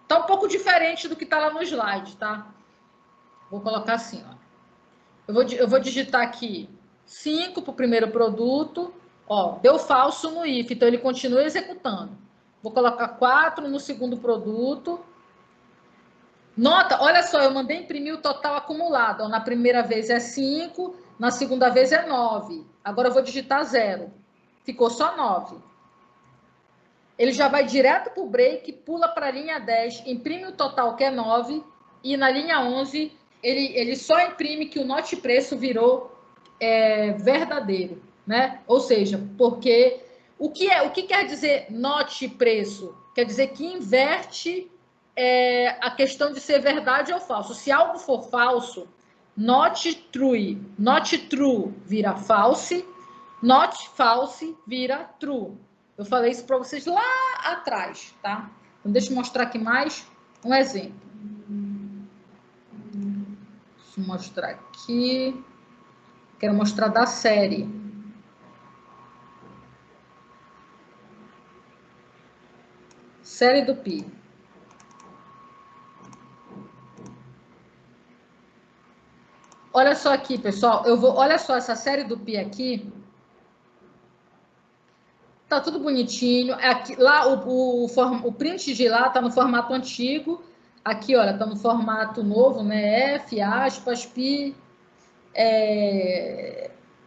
Tá um pouco diferente do que está lá no slide, tá? Vou colocar assim, ó. Eu vou digitar aqui 5 para o primeiro produto. Ó, deu falso no if, então ele continua executando. Vou colocar 4 no segundo produto. Nota, olha só, eu mandei imprimir o total acumulado. Ó, na primeira vez é 5, na segunda vez é 9. Agora eu vou digitar 0. Ficou só 9. Ele já vai direto para o break, pula para a linha 10, imprime o total, que é 9, e na linha 11, ele só imprime que o not preço virou verdadeiro, né? Ou seja, porque o que quer dizer not preço? Quer dizer que inverte a questão de ser verdade ou falso. Se algo for falso, not true vira false, not false vira true. Eu falei isso para vocês lá atrás, tá? Então, deixa eu mostrar aqui mais um exemplo. Deixa eu mostrar aqui. Quero mostrar da série. Série do Pi. Olha só aqui, pessoal. Olha só essa série do Pi aqui. Tá tudo bonitinho. Aqui, lá o print de lá tá no formato antigo. Aqui, olha, tá no formato novo, né? F, aspas, Pi.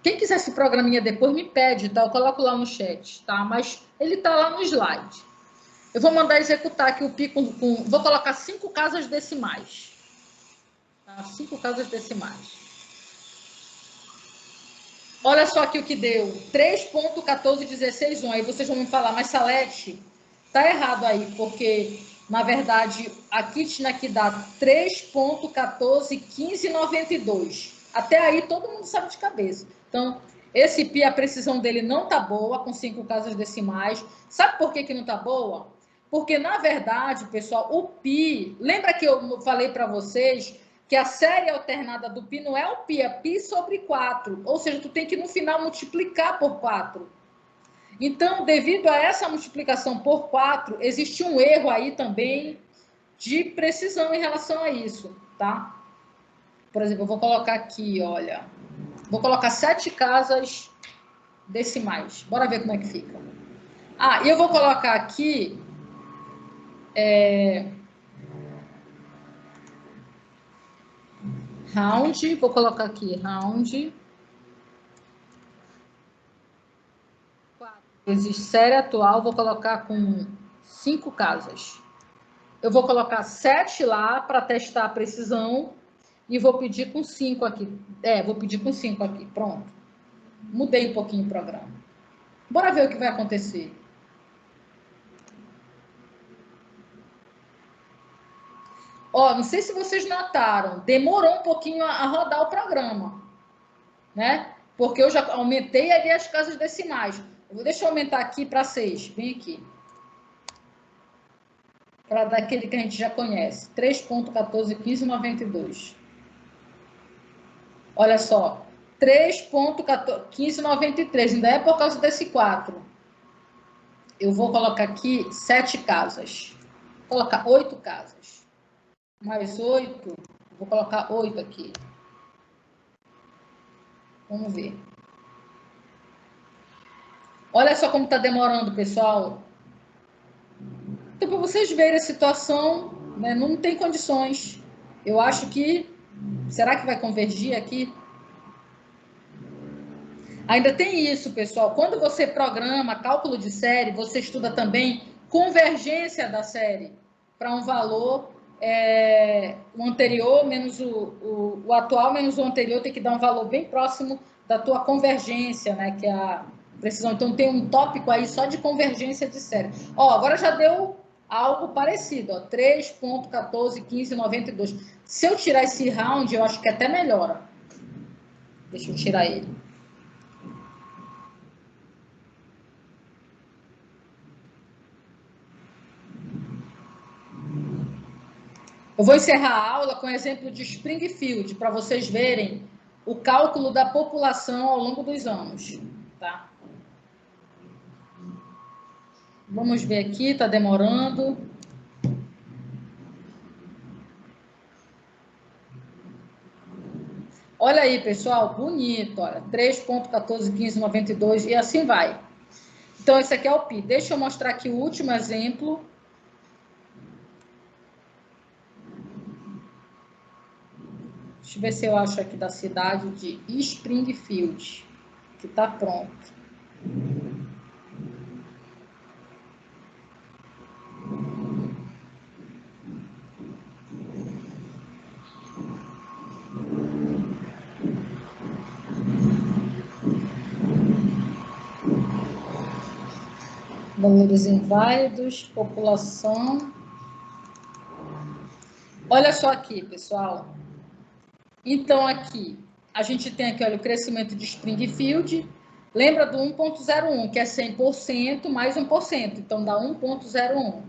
Quem quiser esse programinha depois me pede, tá? Eu coloco lá no chat, tá? Mas ele tá lá no slide. Eu vou mandar executar aqui o Pi vou colocar 5 casas decimais. Tá? 5 casas decimais. Olha só aqui o que deu. 3.14161. Aí vocês vão me falar, mas Salete, tá errado aí, porque, na verdade, aqui tinha que dar 3.141592. Até aí todo mundo sabe de cabeça. Então, esse Pi, a precisão dele não tá boa, com 5 casas decimais. Sabe por que não tá boa? Porque, na verdade, pessoal, o Pi... Lembra que eu falei para vocês que a série alternada do Pi não é o Pi, é Pi sobre 4. Ou seja, tu tem que, no final, multiplicar por 4. Então, devido a essa multiplicação por 4, existe um erro aí também de precisão em relação a isso, tá? Por exemplo, eu vou colocar aqui, olha... Vou colocar 7 casas decimais. Bora ver como é que fica. E eu vou colocar aqui... round, vou colocar aqui round 4 vezes série atual, vou colocar com 5 casas. Eu vou colocar 7 lá para testar a precisão e vou pedir com 5 aqui. Vou pedir com 5 aqui, pronto. Mudei um pouquinho o programa. Bora ver o que vai acontecer. Ó, não sei se vocês notaram, demorou um pouquinho a rodar o programa, né? Porque eu já aumentei ali as casas decimais. Deixa eu aumentar aqui para 6. Vem aqui. Para daquele que a gente já conhece. 3.141592. Olha só. 3.1593. Ainda é por causa desse 4. eu vou colocar aqui 7 casas. Vou colocar 8 casas. Mais 8, vou colocar 8 aqui. Vamos ver. Olha só como está demorando, pessoal. Então, para vocês verem a situação, né, não tem condições. Eu acho que... Será que vai convergir aqui? Ainda tem isso, pessoal. Quando você programa cálculo de série, você estuda também convergência da série para um valor, o anterior menos o atual menos o anterior tem que dar um valor bem próximo da tua convergência, né? Que é a precisão. Então, tem um tópico aí só de convergência de série. Ó, agora já deu algo parecido, ó, 3.141592. Se eu tirar esse round, eu acho que até melhora. Deixa eu tirar ele. Eu vou encerrar a aula com o exemplo de Springfield, para vocês verem o cálculo da população ao longo dos anos. Tá? Vamos ver aqui, está demorando. Olha aí, pessoal, bonito, olha, 3.141592 e assim vai. Então, esse aqui é o PI. Deixa eu mostrar aqui o último exemplo. Deixa eu ver se eu acho aqui da cidade de Springfield, que está pronto. Valores inválidos, população. Olha só aqui, pessoal. Então, aqui, a gente tem aqui, olha, o crescimento de Springfield. Lembra do 1.01, que é 100% mais 1%. Então, dá 1.01.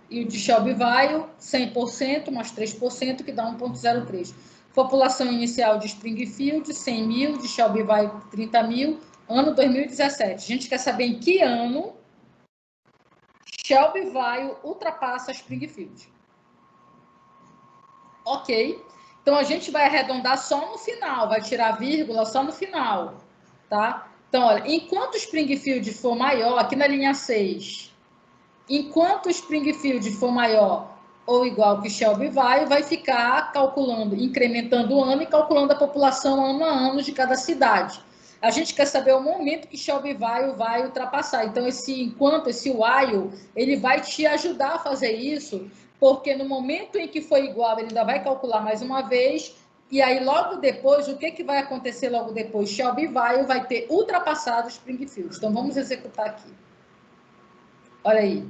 E o de Shelbyville, 100% mais 3%, que dá 1.03. População inicial de Springfield, 100 mil. De Shelbyville, 30 mil. Ano 2017. A gente quer saber em que ano Shelbyville ultrapassa Springfield. Ok. Então, a gente vai arredondar só no final, vai tirar a vírgula só no final, tá? Então, olha, enquanto Springfield for maior, aqui na linha 6, enquanto Springfield for maior ou igual que Shelbyville, vai ficar calculando, incrementando o ano e calculando a população ano a ano de cada cidade. A gente quer saber o momento que Shelbyville vai ultrapassar. Então, esse while, ele vai te ajudar a fazer isso, porque no momento em que for igual, ele ainda vai calcular mais uma vez, e aí logo depois, o que vai acontecer logo depois? Shelbyville vai ter ultrapassado Springfield. Então, vamos executar aqui. Olha aí.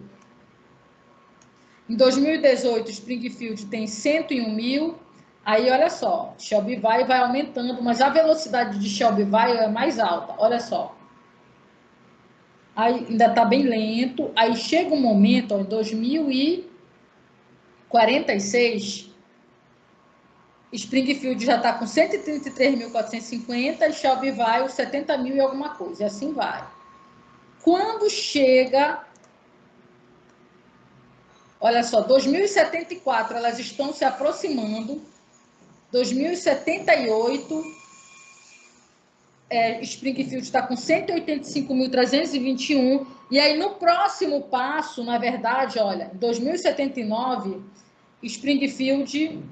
Em 2018, Springfield tem 101 mil. Aí, olha só, Shelbyville vai aumentando, mas a velocidade de Shelbyville é mais alta. Olha só. Aí, ainda está bem lento. Aí, chega um momento, ó, em 2046, Springfield já está com 133.450 e Shelbyville 70 mil e alguma coisa. E assim vai. Quando chega... Olha só, 2074, elas estão se aproximando. 2078, Springfield está com 185.321. E aí, no próximo passo, na verdade, olha, 2079, Springfield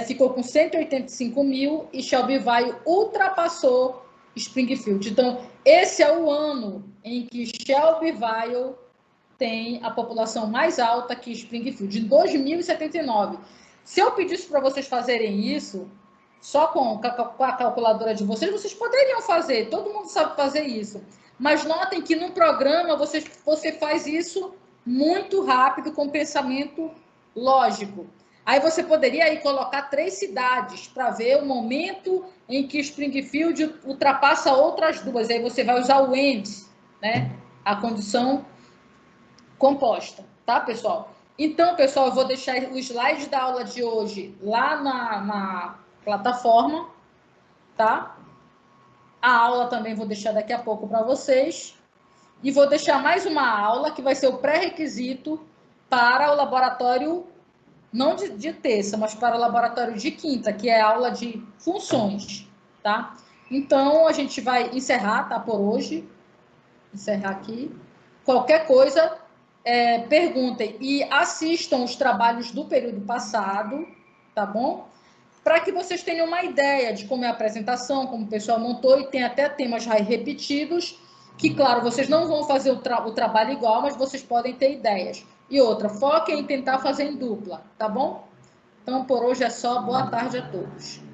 ficou com 185 mil e Shelbyville ultrapassou Springfield. Então, esse é o ano em que Shelbyville tem a população mais alta que Springfield, em 2079. Se eu pedisse para vocês fazerem isso, só com a calculadora de vocês, vocês poderiam fazer, todo mundo sabe fazer isso. Mas notem que no programa você faz isso muito rápido, com pensamento lógico. Aí você poderia aí colocar 3 cidades para ver o momento em que Springfield ultrapassa outras 2. Aí você vai usar o AND, né? A condição composta, tá, pessoal? Então, pessoal, eu vou deixar o slide da aula de hoje lá na plataforma, tá? A aula também vou deixar daqui a pouco para vocês. e vou deixar mais uma aula, que vai ser o pré-requisito para o laboratório, não de terça, mas para o laboratório de quinta, que é a aula de funções, tá? Então, a gente vai encerrar, tá, por hoje. Encerrar aqui. Qualquer coisa, perguntem e assistam os trabalhos do período passado, tá bom? Para que vocês tenham uma ideia de como é a apresentação, como o pessoal montou, e tem até temas repetidos, que, claro, vocês não vão fazer o trabalho igual, mas vocês podem ter ideias. E outra, foquem em tentar fazer em dupla, tá bom? Então, por hoje é só. Boa tarde a todos.